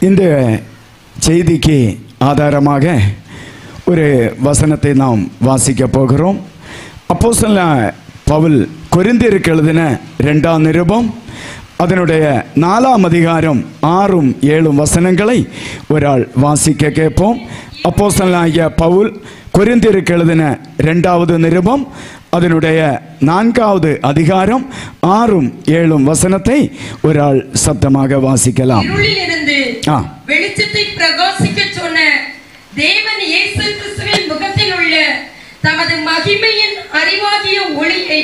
இந்த செய்திக்கு ஆதாரமாக ஒரு வசனத்தை நாம் வாசிக்க போகிறோம். அப்போஸ்தலனாகிய பவுல் கொரிந்தியருக்கு எழுதின 2ஆம் நிருபம் அதனுடைய 4ஆம் அதிகாரம் 6-7 வசனங்களை ஒரு ஆள் வாசிக்க கேட்போம். அப்போஸ்தலனாகிய பவுல் கொரிந்தியருக்கு எழுதின 2வது நிருபம் அதனுடைய 4வது அதிகாரம் 6-7 வசனத்தை ஒரு ஆள் சத்தமாக வாசிக்கலாம். வெளிச்சத்தை பிரகாசிக்க சொன்ன தேவன் இயேசு கிறிஸ்துவின் முகத்தில் உள்ள தமது மகிமையின் அறிவாகிய ஒளியை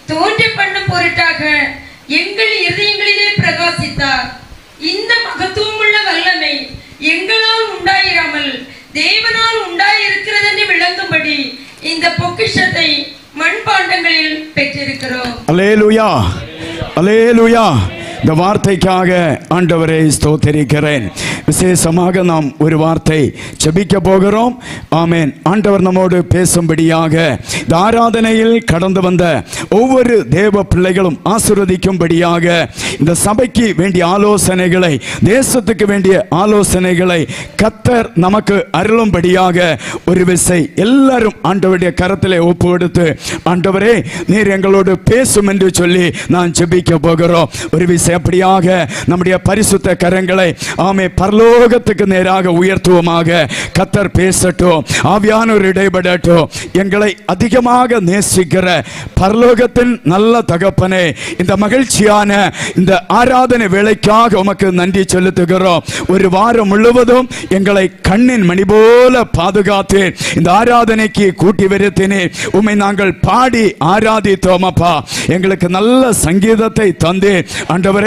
தோன்ற பண்ணும் பொருட்டாக எங்கள் இதயங்களிலே பிரகாசித்தார். இந்த மகத்துவமுள்ள வல்லமை எங்களால் உண்டாயிராமல் தேவனால் உண்டாயிருக்கிறது என்று விளங்கும்படி இந்த பொக்கிஷத்தை மண்பாண்டங்களில் பெற்றிருக்கிறோம். அல்லேலூயா, அல்லேலூயா. இந்த வார்த்தைக்காக ஆண்டவரை ஸ்தோத்திரிக்கிறேன். விசேஷமாக நாம் ஒரு வார்த்தை ஜெபிக்க போகிறோம். ஆமென். ஆண்டவர் நம்மோடு பேசும்படியாக இந்த ஆராதனையில் கடந்து வந்த ஒவ்வொரு தேவ பிள்ளைகளும் ஆசீர்வதிக்கும்படியாக இந்த சபைக்கு வேண்டிய ஆலோசனைகளை, தேசத்துக்கு வேண்டிய ஆலோசனைகளை கர்த்தர் நமக்கு அருளும்படியாக ஒரு விசை எல்லாரும் ஆண்டவருடைய கரத்திலே ஒப்பு கொடுத்து, ஆண்டவரே நீர் எங்களோடு பேசும் என்று சொல்லி நான் ஜெபிக்க போகிறோம். ஒரு விசை அப்படியாக நம்முடைய பரிசுத்த கரங்களை ஆமே பரலோகத்துக்கு நேராக உயர்த்துவோமாக. கர்த்தர் பேசட்டும், ஆவியானவர் இடைபடட்டும். எங்களை அதிகமாக நேசிக்கிற பரலோகத்தின் நல்ல தகப்பனே, இந்த மகிழ்ச்சியான இந்த ஆராதனை வேளைக்காக உமக்கு நன்றி செலுத்துகிறோம். ஒரு வாரம் முழுவதும் எங்களை கண்ணின் மணி போல பாதுகாத்து இந்த ஆராதனைக்கு கூட்டி வருத்தினே. உம்மை நாங்கள் பாடி ஆராதித்தோம் அப்பா. எங்களுக்கு நல்ல சங்கீதத்தை தந்து ஆண்டவரே,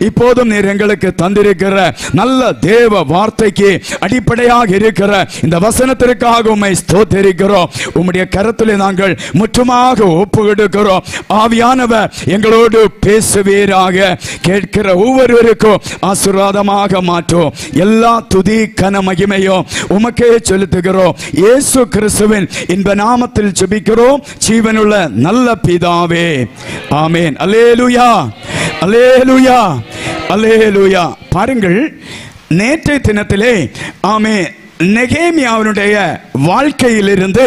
இப்போதும் நீர் எங்களுக்கு தந்திருக்கிற நல்ல தேவ வார்த்தைக்கு அடிப்படையாக இருக்கிற இந்த வசனத்திற்காக உம்மை ஸ்தோத்திரிக்கிறோம். உம்முடைய கரத்திலே நாங்கள் முற்றுமாக ஒப்பு கொடுக்கிறோம். ஆவியானவர் எங்களோடு பேசுவீராக. கேட்கிற ஒவ்வொருவருக்கும் ஆசீர்வாதமாக மாற்றும். எல்லா துதி கன மகிமையும் உமக்கே செலுத்துகிறோம். இயேசு கிறிஸ்துவின் இன்ப நாமத்தில் ஜெபிக்கிறோம் ஜீவனுள்ள நல்ல பிதாவே, ஆமென். அல்லேலூயா, அல்லேலூயா, அல்லேலூயா. பாருங்கள், நேற்றைய தினத்திலே ஆமே நெகேமியாவினுடைய வாழ்க்கையிலிருந்து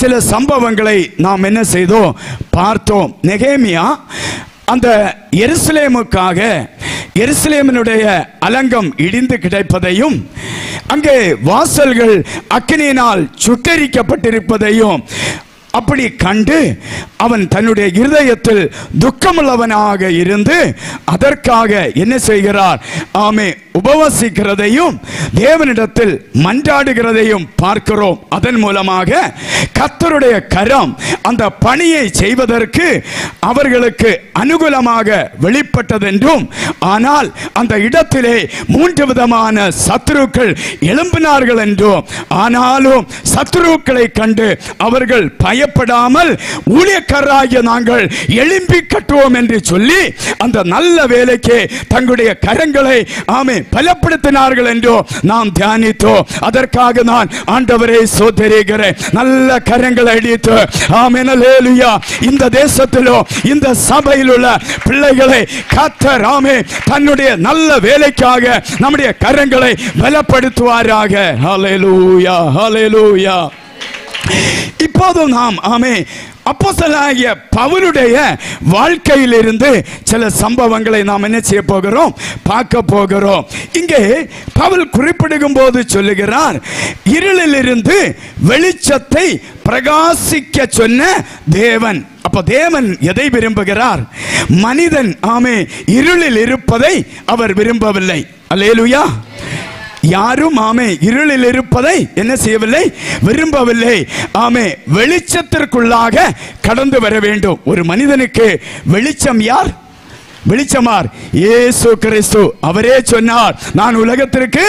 சில சம்பவங்களை நாம் என்ன செய்தோம், பார்த்தோம். நெகேமியா அந்த எருசலேமுக்காக எருசலேமினுடைய அலங்கம் இடிந்து கிடைப்பதையும், அங்கே வாசல்கள் அக்கினியினால் சுட்டெரிக்கப்பட்டிருப்பதையும் அப்படி கண்டு அவன் தன்னுடைய இருதயத்தில் துக்கமுள்ளவனாக இருந்து அதற்காக என்ன செய்கிறார், ஆமே உபவாசிக்கிறதையும் தேவனிடத்தில் மன்றாடுகிறதையும் பார்க்கிறோம். அதன் மூலமாக கர்த்தருடைய கரம் அந்த பணியை செய்வதற்கு அவர்களுக்கு அனுகூலமாக வெளிப்பட்டதென்றும், ஆனால் அந்த இடத்திலே 3 விதமான சத்துருக்கள் எழும்பினார்கள் என்றும், ஆனாலும் சத்துருக்களை கண்டு அவர்கள் பயப்படாமல் ஊழியக்காரராகிய நாங்கள் எழும்பி கட்டுவோம் என்று சொல்லி அந்த நல்ல வேலைக்கு தங்களுடைய கரங்களை ஆமே பலப்படுத்தினார்கள் என்றோ நாம் தியானித்தோம். அதற்காக நான் ஆண்டவரை ஸ்தோத்திரிக்கிறேன். நல்ல கரங்களை அடித்து ஆமென், அல்லேலூயா. இந்த தேசத்திலோ இந்த சபையில் உள்ள பிள்ளைகளை கர்த்தர் ஆமே தன்னுடைய நல்ல வேலைக்காக நம்முடைய கரங்களை பலப்படுத்துவாராக. ஹல்லேலூயா, ஹல்லேலூயா. இப்போது நாம் ஆமே அப்போஸ்தலனாகிய பவுலுடைய வாழ்க்கையிலிருந்து சில சம்பவங்களை நாம் என்ன செய்ய போகிறோம், பார்க்க போகிறோம். இங்கே பவுல் குறிப்பிடும் போது சொல்லுகிறார், இருளிலிருந்து வெளிச்சத்தை பிரகாசிக்க சொன்ன தேவன். அப்ப தேவன் எதை விரும்புகிறார்? மனிதன் ஆமே இருளில் இருப்பதை அவர் விரும்பவில்லை. அல்லேலூயா. யாரும் ஆமே இருளில் இருப்பதை என்ன செய்யவில்லை, விரும்பவில்லை. ஆமே வெளிச்சத்திற்குள்ளாக கடந்து வர வேண்டும். ஒரு மனிதனுக்கு வெளிச்சம் யார்? வெளிச்சமார் இயேசு கிறிஸ்து. அவரே சொன்னார், நான் உலகத்திற்கு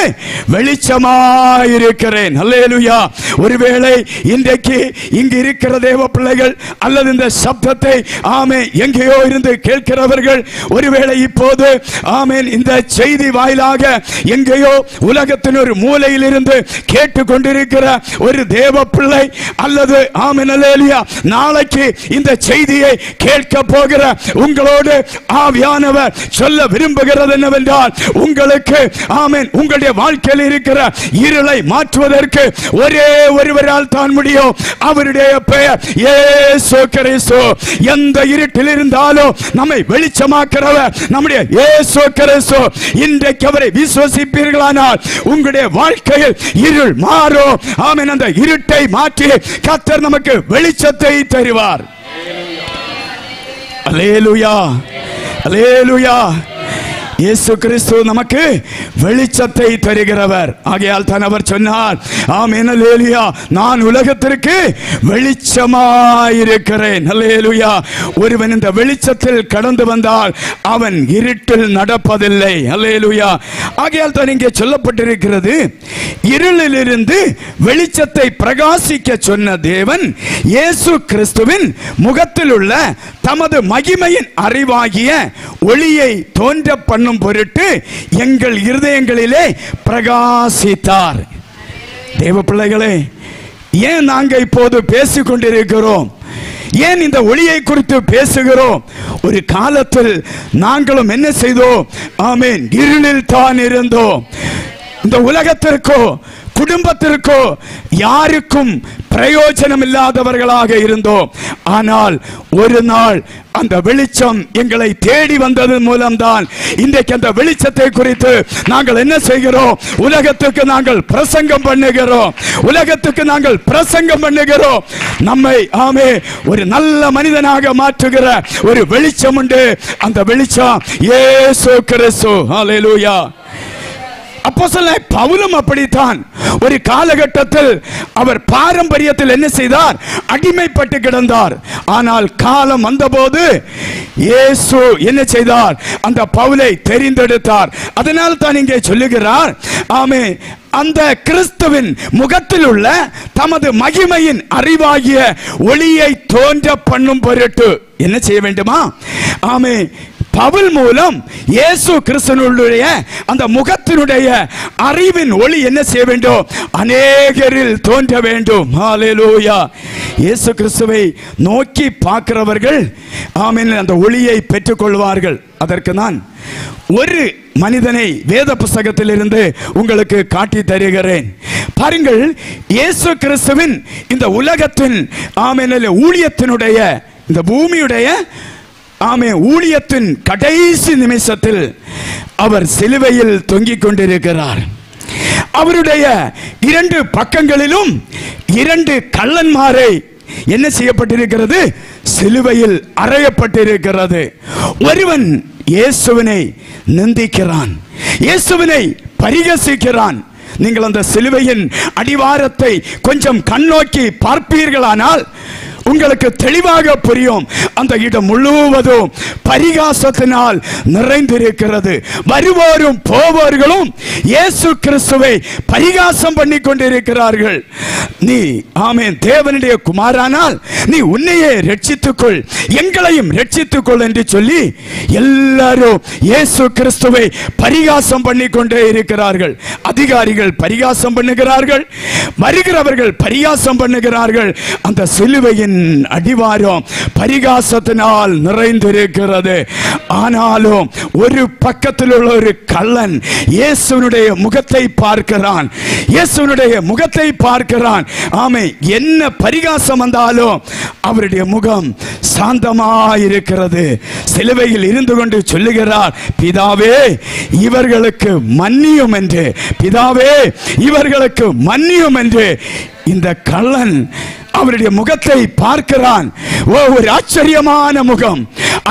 வெளிச்சமாயிருக்கிறேன். அல்லேலூயா. ஒருவேளை இன்றைக்கு இங்கு இருக்கிற தேவ பிள்ளைகள் அல்லது இந்த சப்தத்தை ஆமே எங்கேயோ இருந்து கேட்கிறவர்கள் ஒருவேளை இப்போது ஆமேன் இந்த செய்தி வாயிலாக எங்கேயோ உலகத்தின் ஒரு மூலையில் இருந்து கேட்டு கொண்டிருக்கிற ஒரு தேவ பிள்ளை அல்லது ஆமேன் அல்லேலூயா நாளைக்கு இந்த செய்தியை கேட்க போகிற உங்களோடு ஆவி ஆவியானவர் சொல்ல விரும்புகிறது என்னவென்றால், உங்களுக்கு ஆமென், உங்களுடைய வாழ்க்கையில் இருக்கிற இருளை மாற்றுவதற்கு ஒரே ஒருவரால் தான் முடியும். அவருடைய பெயர் இயேசு கிறிஸ்து. எந்த இருட்டில் இருந்தாலும் நம்மை வெளிச்சமாக்கிறவர் நம்முடைய இயேசு கிறிஸ்து. இன்றைக்கு அவரை விசுவாசிப்பீர்களானால் உங்களுடைய வாழ்க்கையில் இருள் மாறும். ஆமென். அந்த இருட்டை மாற்றி கர்த்தர் நமக்கு வெளிச்சத்தை தருவார். அல்லேலூயா, அல்லேலூயா. இயேசு கிறிஸ்து நமக்கு வெளிச்சத்தை தருகிறவர். ஆகையால் தான் அவர் சொன்னார், ஆமென், அல்லேலூயா, நான் உலகத்திற்கு வெளிச்சமாயிருக்கிறேன். அல்லேலூயா. ஒருவன் இந்த வெளிச்சத்தில் கடந்து வந்தால் அவன் இருட்டில் நடப்பதில்லை. அல்லேலூயா. ஆகையால் தான் இங்கே சொல்லப்பட்டிருக்கிறது, இருளிலிருந்து வெளிச்சத்தை பிரகாசிக்க சொன்ன தேவன் இயேசு கிறிஸ்துவின் முகத்தில் உள்ள தமது மகிமையின் அறிவாகிய ஒளியை தோன்ற பண்ணும் பொருட்டு எங்கள் இருதயங்களிலே பிரகாசித்தார். தேவ பிள்ளைகளே, ஏன் நாங்க இப்போது பேசிக் கொண்டிருக்கிறோம்? ஏன் இந்த ஒளியை குறித்து பேசுகிறோம்? ஒரு காலத்தில் நாங்களும் என்ன செய்தோம்? ஆமென், இருளில் தான் இருந்தோம். இந்த உலகத்திற்கோ குடும்பத்திற்கோ யாருக்கும் பிரயோஜனம் இல்லாதவர்களாக இருந்தோம். ஆனால் ஒரு நாள் அந்த வெளிச்சம் எங்களை தேடி வந்தது மூலம்தான் இன்றைக்கு அந்த வெளிச்சத்தை குறித்து நாங்கள் என்ன செய்கிறோம்? உலகத்துக்கு நாங்கள் பிரசங்கம் பண்ணுகிறோம். உலகத்துக்கு நாங்கள் பிரசங்கம் பண்ணுகிறோம். நம்மை ஆமே ஒரு நல்ல மனிதனாக மாற்றுகிற ஒரு வெளிச்சம் உண்டு. அந்த வெளிச்சம் இயேசு கிறிஸ்து. ஹல்லேலூயா. அப்போஸ்தலன் பவுலும் அப்படித்தான். ஒரு காலகட்டத்தில் அவர் பாரம்பரியத்தில் என்ன செய்தார்? அடிமைப்பட்டு கிடந்தார். ஆனால் காலம் வந்தபோது இயேசு என்ன செய்தார்? அந்த பவுலை தெரிந்தெடுத்தார். அதனால் தான் இங்கே சொல்லுகிறார், ஆமே, அந்த கிறிஸ்துவின் முகத்தில் உள்ள தமது மகிமையின் அறிவாகிய ஒளியை தோன்ற பண்ணும் பொருட்டு என்ன செய்ய வேண்டுமா? ஆமே, பவுல் மூலம் இயேசு கிறிஸ்துவினுடைய அந்த முகத்தினுடைய அறிவின் ஒளி என்ன செய்ய வேண்டும்? அநேகரில் தோன்ற வேண்டும். ஹல்லேலூயா. இயேசு கிறிஸ்துவை நோக்கி பார்க்கிறவர்கள் ஆமென் அந்த ஒளியை பெற்றுக் கொள்வார்கள். அதற்கு நான் ஒரு மனிதனை வேத புத்தகத்தில் இருந்து உங்களுக்கு காட்டி தருகிறேன். பாருங்கள், இயேசு கிறிஸ்துவின் இந்த உலகத்தின் ஆமென் ஊழியத்தினுடைய இந்த பூமியுடைய ஊழியத்தின் கடைசி நிமிஷத்தில் அவர் சிலுவையில் தொங்கிக் கொண்டிருக்கிறார். அவருடைய இரண்டு பக்கங்களிலும் இரண்டு கள்ளன்மாரை என்ன செய்யப்பட்டிருக்கிறது? சிலுவையில் அறையப்பட்டிருக்கிறது. ஒருவன் இயேசுவினை நிந்திக்கிறான், இயேசுவினை பரிகசிக்கிறான். நீங்கள் அந்த சிலுவையின் அடிவாரத்தை கொஞ்சம் கண்ணோக்கி பார்ப்பீர்களானால் உங்களுக்கு தெளிவாக புரியும். அந்த இடம் முழுவதும் பரிகாசத்தினால் நிறைந்திருக்கிறது. வருவோரும் போவோர்களும் இயேசு கிறிஸ்துவை பரிகாசம் பண்ணி கொண்டிருக்கிறார்கள். நீ ஆமென் தேவனுடைய குமாரனானால் நீ உன்னையே ரட்சித்துக்கொள், எங்களையும் ரட்சித்துக்கொள் என்று சொல்லி எல்லாரும் இயேசு கிறிஸ்துவை பரிகாசம் பண்ணி கொண்டே இருக்கிறார்கள். அதிகாரிகள் பரிகாசம் பண்ணுகிறார்கள், வருகிறவர்கள் பரிகாசம் பண்ணுகிறார்கள். அந்த சிலுவையின் அடிவாரம் பரிகாசத்தினால் நிறைந்திருக்கிறது. ஆனாலும் ஒரு பக்கத்தில் உள்ள ஒரு கள்ளன் இயேசுவினுடைய முகத்தை பார்க்கிறான், இயேசுவினுடைய முகத்தை பார்க்கிறான். ஆமே, என்ன பரிகாசம் வந்தாலும் அவருடைய முகம் சாந்தமாயிருக்கிறது. சிலுவையில் இருந்து கொண்டு சொல்லுகிறார், பிதாவே இவர்களுக்கு மன்னியும் என்று, பிதாவே இவர்களுக்கு மன்னியும் என்று. இந்த கள்ளன் அவருடைய முகத்தை பார்க்கிறான். ஒரு ஆச்சரியமான முகம்.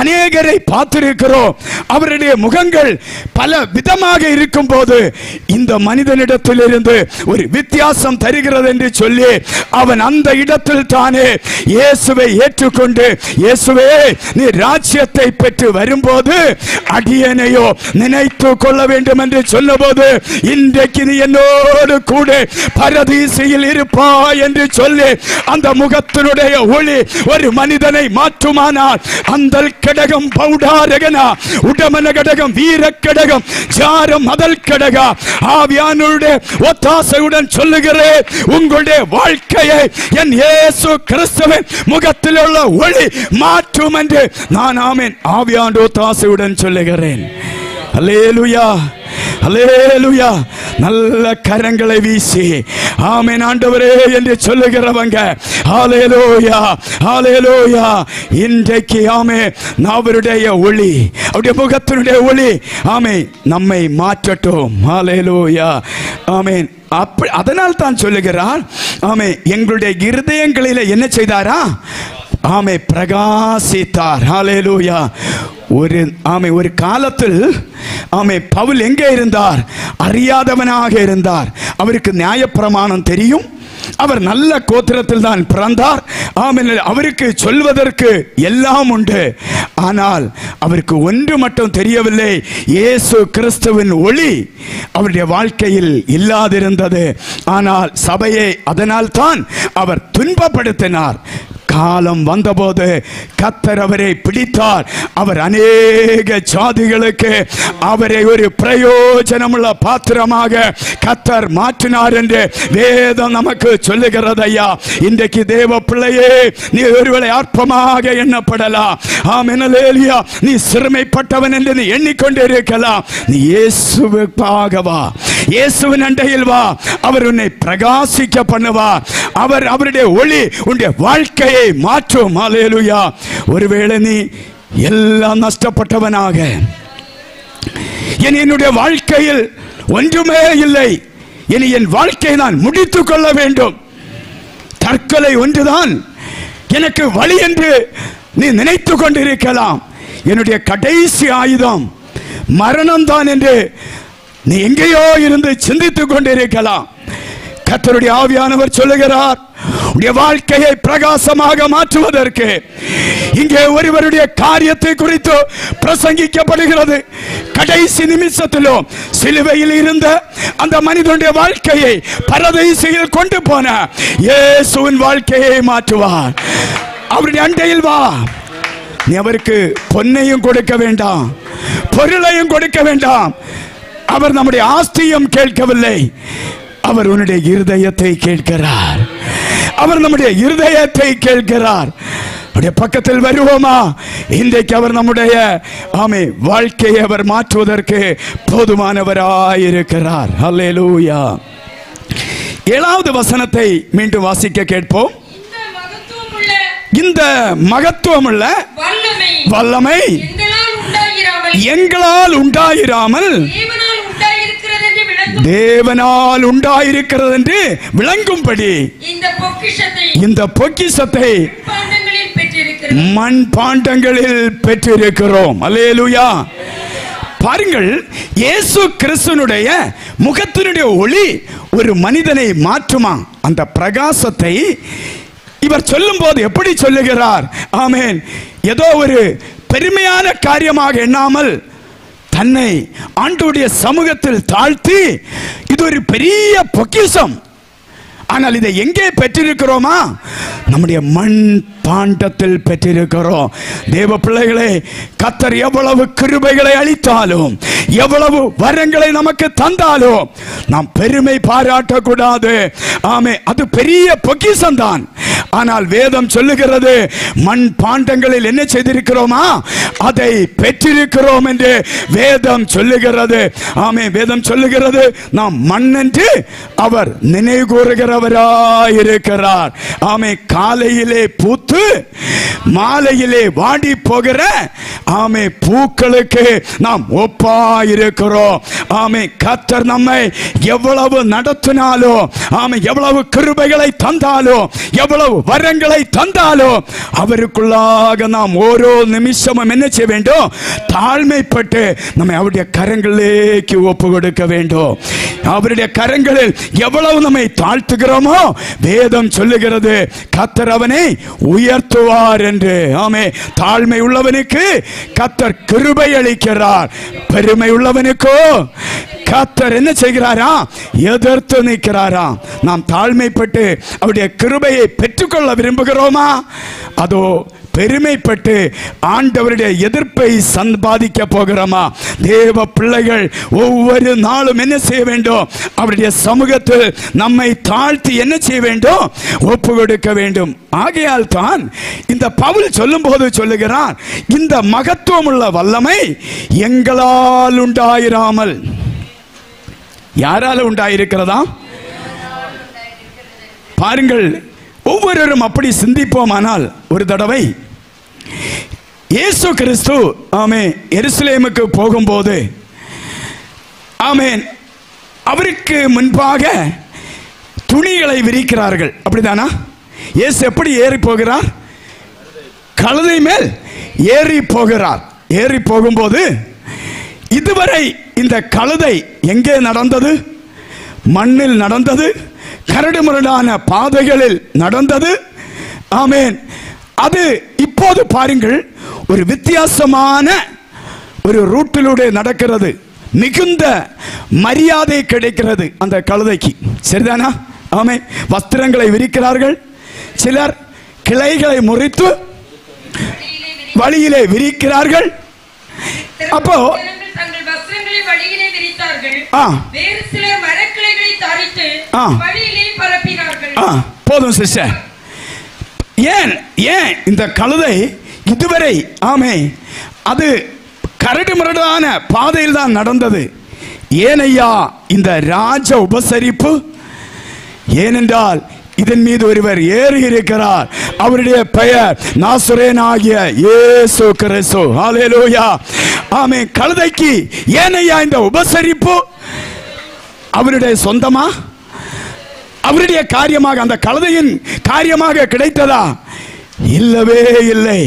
அநேகரை பார்த்திருக்கிறோம், அவருடைய முகங்கள் பல விதமாக இருக்கும் போது இந்த மனிதனிடத்தில் இருந்து ஒரு வித்தியாசம் தருகிறது என்று சொல்லி அவன் அந்த இடத்தில் தானே இயேசுவை ஏற்றுக்கொண்டு, இயேசுவே நீ ராஜ்யத்தை பெற்று வரும்போது அடியனையோ நினைத்து கொள்ள வேண்டும் என்று சொன்னபோது, இன்றைக்கு நீ என்னோடு கூட பரதீசில் இருப்பாய் என்று சொல்லி அந்த முகத்தினுடைய ஒளி ஒரு மனிதனை மாற்றுமானால் அந்த கடகம் பௌடாரகனா உடமன கடகம் வீர கடகம் ஜாரம் அதல் கடக ஆவியானுடைய ஒத்தாசையுடன் சொல்லுகிறேன், உங்களுடைய வாழ்க்கையை என் இயேசு கிறிஸ்துவின் முகத்தில் உள்ள ஒளி மாற்றும் என்று நான் ஆமென் ஆவியானுடைய ஒத்தாசையுடன் சொல்லுகிறேன். அல்லேலூயா, அல்லேலூயா. நல்ல கரங்களை வீசி ஆமென் ஆண்டவரே என்று சொல்லுகிறவங்க அல்லேலூயா, அல்லேலூயா. இன்றைக்கு ஆமென் அவருடைய ஒளி, அவருடைய முகத்தினுடைய ஒளி ஆமென் நம்மை மாற்றட்டும். அல்லேலூயா, ஆமென். அதனால் தான் சொல்லுகிறார் ஆமென் எங்களுடைய இருதயங்களிலே என்ன செய்தாரா? ஆமே பிரகாசித்தார். ஹல்லேலூயா. ஒரு காலத்தில் ஆமே பவுல் எங்கே இருந்தார்? அறியாதவனாக இருந்தார். அவருக்கு நியாயப்பிரமாணம் தெரியும், அவர் நல்ல கோத்திரத்தில் தான் பிறந்தார். ஆமென். அவருக்கு சொல்வதற்கு எல்லாம் உண்டு. ஆனால் அவருக்கு ஒன்று மட்டும் தெரியவில்லை, இயேசு கிறிஸ்துவின் ஒளி அவருடைய வாழ்க்கையில் இல்லாதிருந்தது. ஆனால் சபையை அதனால் தான் அவர் துன்பப்படுத்தினார். காலம் வந்தபோது கர்த்தர் அவரை பிடித்தார். அவர் அநேக ஜாதிகளுக்கு அவரை ஒரு பிரயோஜனமுள்ள பாத்திரமாக கர்த்தர் மாற்றினார் என்று வேதம் நமக்கு சொல்லுகிறது. ஐயா, இன்றைக்கு தேவ பிள்ளையே, நீ ஒருவேளை அற்பமாக எண்ணப்படலாம். ஆமென், அல்லேலூயா. நீ சிறுமைப்பட்டவன் என்று நீ எண்ணிக்கொண்டே இருக்கலாம். நீ இயேசுவுக்காக வா, இயேசுவின் அண்டையில் வா. அவர் உன்னை பிரகாசிக்க பண்ணுவார். அவருடைய ஒளி உன்னுடைய வாழ்க்கையை மாற்றும். அல்லேலூயா. ஒருவேளை நீ எல்லாம் நஷ்டப்பட்டவனாக, என்னுடைய வாழ்க்கையில் ஒன்றுமே இல்லை, இனி என் வாழ்க்கையை நான் முடித்துக் கொள்ள வேண்டும், தற்கொலை ஒன்றுதான் எனக்கு வழி என்று நீ நினைத்து கொண்டிருக்கலாம். என்னுடைய கடைசி ஆயுதம் மரணம் தான் என்று நீ எங்கேயோ இருந்து சிந்தித்துக் கொண்டிருக்கலாம். கர்த்தருடைய ஆவியானவர் சொல்லுகிறார், உடைய வாழ்க்கையை பிரகாசமாக மாற்றுவதற்கு இங்கே ஒருவருடைய காரியத்தை குறித்து பிரசங்கிக்கப்படுகிறது. கடைசி நிமிஷத்திலும் சிலுவையில் இருந்த அந்த மனிதனுடைய வாழ்க்கையை பரதீசையில் கொண்டு போன இயேசுவின் வாழ்க்கையை மாற்றுவார். அவருடைய அண்டையில் வா. நீ அவருக்கு பொன்னையும் கொடுக்க வேண்டாம், பொருளையும் கொடுக்க வேண்டாம். அவர் நம்முடைய ஆஸ்தியும் கேட்கவில்லை, அவர் உன்னுடைய இருதயத்தை கேட்கிறார். அவர் நம்முடைய இருதயத்தை கேட்கிறார். அவருடைய பக்கத்தில் வருவோமா? இன்றைக்கு அவர் நம்முடைய ஆமே வாழ்க்கையை அவர் மாற்றுவதற்கு போதுமானவராயிருக்கிறார். அல்லேலூயா. 7வது வசனத்தை மீண்டும் வாசிக்க கேட்போம். இந்த மகத்துவமுள்ள வல்லமை எங்களால் உண்டாயிராமல் தேவனால் உண்டாயிருக்கிறது என்று விளங்கும்படி இந்த பொக்கிஷத்தை மண் பாண்டங்களில் பெற்றிருக்கிறோம். அல்லேலூயா. பாருங்கள், இயேசு கிறிஸ்துனுடைய முகத்தினுடைய ஒளி ஒரு மனிதனை மாற்றுமா? அந்த பிரகாசத்தை இவர் சொல்லும் போது எப்படி சொல்லுகிறார்? ஆமென். ஏதோ ஒரு பெருமையான காரியமாக எண்ணாமல் தன்னை ஆண்டவருடைய சமூகத்தில் தாழ்த்தி, இது ஒரு பெரிய பொக்கிஷம். ஆனால் இதை எங்கே பெற்றிருக்கிறோமா? நம்முடைய மண் பாண்டத்தில் பெற்றிருக்கிறோம். தேவ பிள்ளைகளே, கர்த்தர் எவ்வளவு கிருபைகளை அளித்தாலும், எவ்வளவு வரங்களை நமக்கு தந்தாலும் நாம் பெருமை பாராட்டக்கூடாது. ஆமே, அது பெரிய பொக்கிஷம் தான். ஆனால் வேதம் சொல்லுகிறது, மண் பாண்டங்களில் என்ன செய்திருக்கிறோமா? அதை பெற்றிருக்கிறோம் என்று வேதம் சொல்லுகிறது. ஆமே, வேதம் சொல்லுகிறது, நாம் மண் என்று அவர் நினைவு கூறுகிறவராயிருக்கிறார். ஆமே, காலையிலே பூத்து மாலையிலே வாடி போகிற ஆமே பூக்களுக்கு நாம் ஒப்பாயிருக்கிறோம். ஆமே, கர்த்தர் நம்மை எவ்வளவு நடத்தினாலும், ஆமே, எவ்வளவு கிருபைகளை தந்தாலும், எவ்வளவு வரங்களை தந்தாலும், அவருக்குள்ளாக நாம் ஓரோ நிமிஷமும் என்ன செய்ய வேண்டும்? தாழ்மைப்பட்டு நம்மை அவருடைய கரங்களிലേക്ക് ஒப்பு கொடுக்க வேண்டும். அவருடைய கரங்களில் எவ்வளவு நம்மை தாழ்த்துகிறோமோ வேதம் சொல்லுகிறது, கர்த்தர் அவனை உயர்த்துவார் என்று. ஆமே, தாழ்மை உள்ளவனுக்கு கர்த்தர் கிருபை அளிக்கிறார், பெருமை உள்ளவனுக்கோ கர்த்தர் என்ன செய்கிறாரா? எதிர்த்து நிற்கிறாரா? நாம் தாழ்மைப்பட்டு அவருடைய கிருபையை பெற்றுக்கொள்ள விரும்புகிறோமா? அதோ பெருமைப்பட்டு ஆண்டவருடைய எதிர்ப்பை சம்பாதிக்க போகிறோமா? தேவ பிள்ளைகள் ஒவ்வொரு நாளும் என்ன செய்ய வேண்டும்? அவருடைய சமூகத்தில் நம்மை தாழ்த்தி என்ன செய்ய வேண்டும்? ஒப்பு கொடுக்க வேண்டும். ஆகையால் தான் இந்த பவுல் சொல்லும் போது சொல்லுகிறார், இந்த மகத்துவம் உள்ள வல்லமை எங்களால் உண்டாயிராமல் யாரால உண்டாயிருக்கிறதா? பாருங்கள், ஒவ்வொருவரும் அப்படி சிந்திப்போமானால் ஒரு தடவை இயேசு கிறிஸ்து ஆமென் எருசலேமுக்கு போகும்போது ஆமென் அவருக்கு முன்பாக துணிகளை விரிக்கிறார்கள். அப்படிதானா? இயேசு எப்படி ஏறி போகிறார்? கழுதை மேல் ஏறி போகிறார். ஏறி போகும்போது இதுவரை இந்த கழுதை எங்கே நடந்தது? மண்ணில் நடந்தது, கரடு முரடான பாதைகளில் நடந்தது. ஆமென். அது இப்போது பாருங்கள், ஒரு வித்தியாசமான ஒரு ரூட்டிலூടെ நடக்கிறது. மிகுந்த மரியாதை கிடைக்கிறது அந்த கழுதைக்கு. சரிதானா? ஆமென். வஸ்திரங்களை விரிக்கிறார்கள், சிலர் கிளைகளை முறித்து வழியிலே விரிக்கிறார்கள். அப்போ தங்கள் வஸ்திரங்களை வழியிலே விரித்தார்கள், வேறு சிலர் மரக்கிளைகளை தரித்து வழியிலே பரப்பினார்கள். போதும் சிஸ்டர். ஏன் ஏன் இந்த கழுதை இதுவரை ஆமென் அது கரடு முரடான பாதையில் தான் நடந்தது? ஏனையா இந்த ராஜ உபசரிப்பு? ஏனென்றால் இதன் மீது ஒருவர் ஏறி இருக்கிறார். அவருடைய பெயர் நாசரேனாகிய இயேசு கிறிஸ்து. ஹல்லேலூயா. ஆமென். கழுதைக்கு ஏனையா இந்த உபசரிப்பு? அவருடைய சொந்தமா? அவருடைய காரியமாக, அந்த கழுதையின் காரியமாக கிடைத்ததா? இல்லவே இல்லை.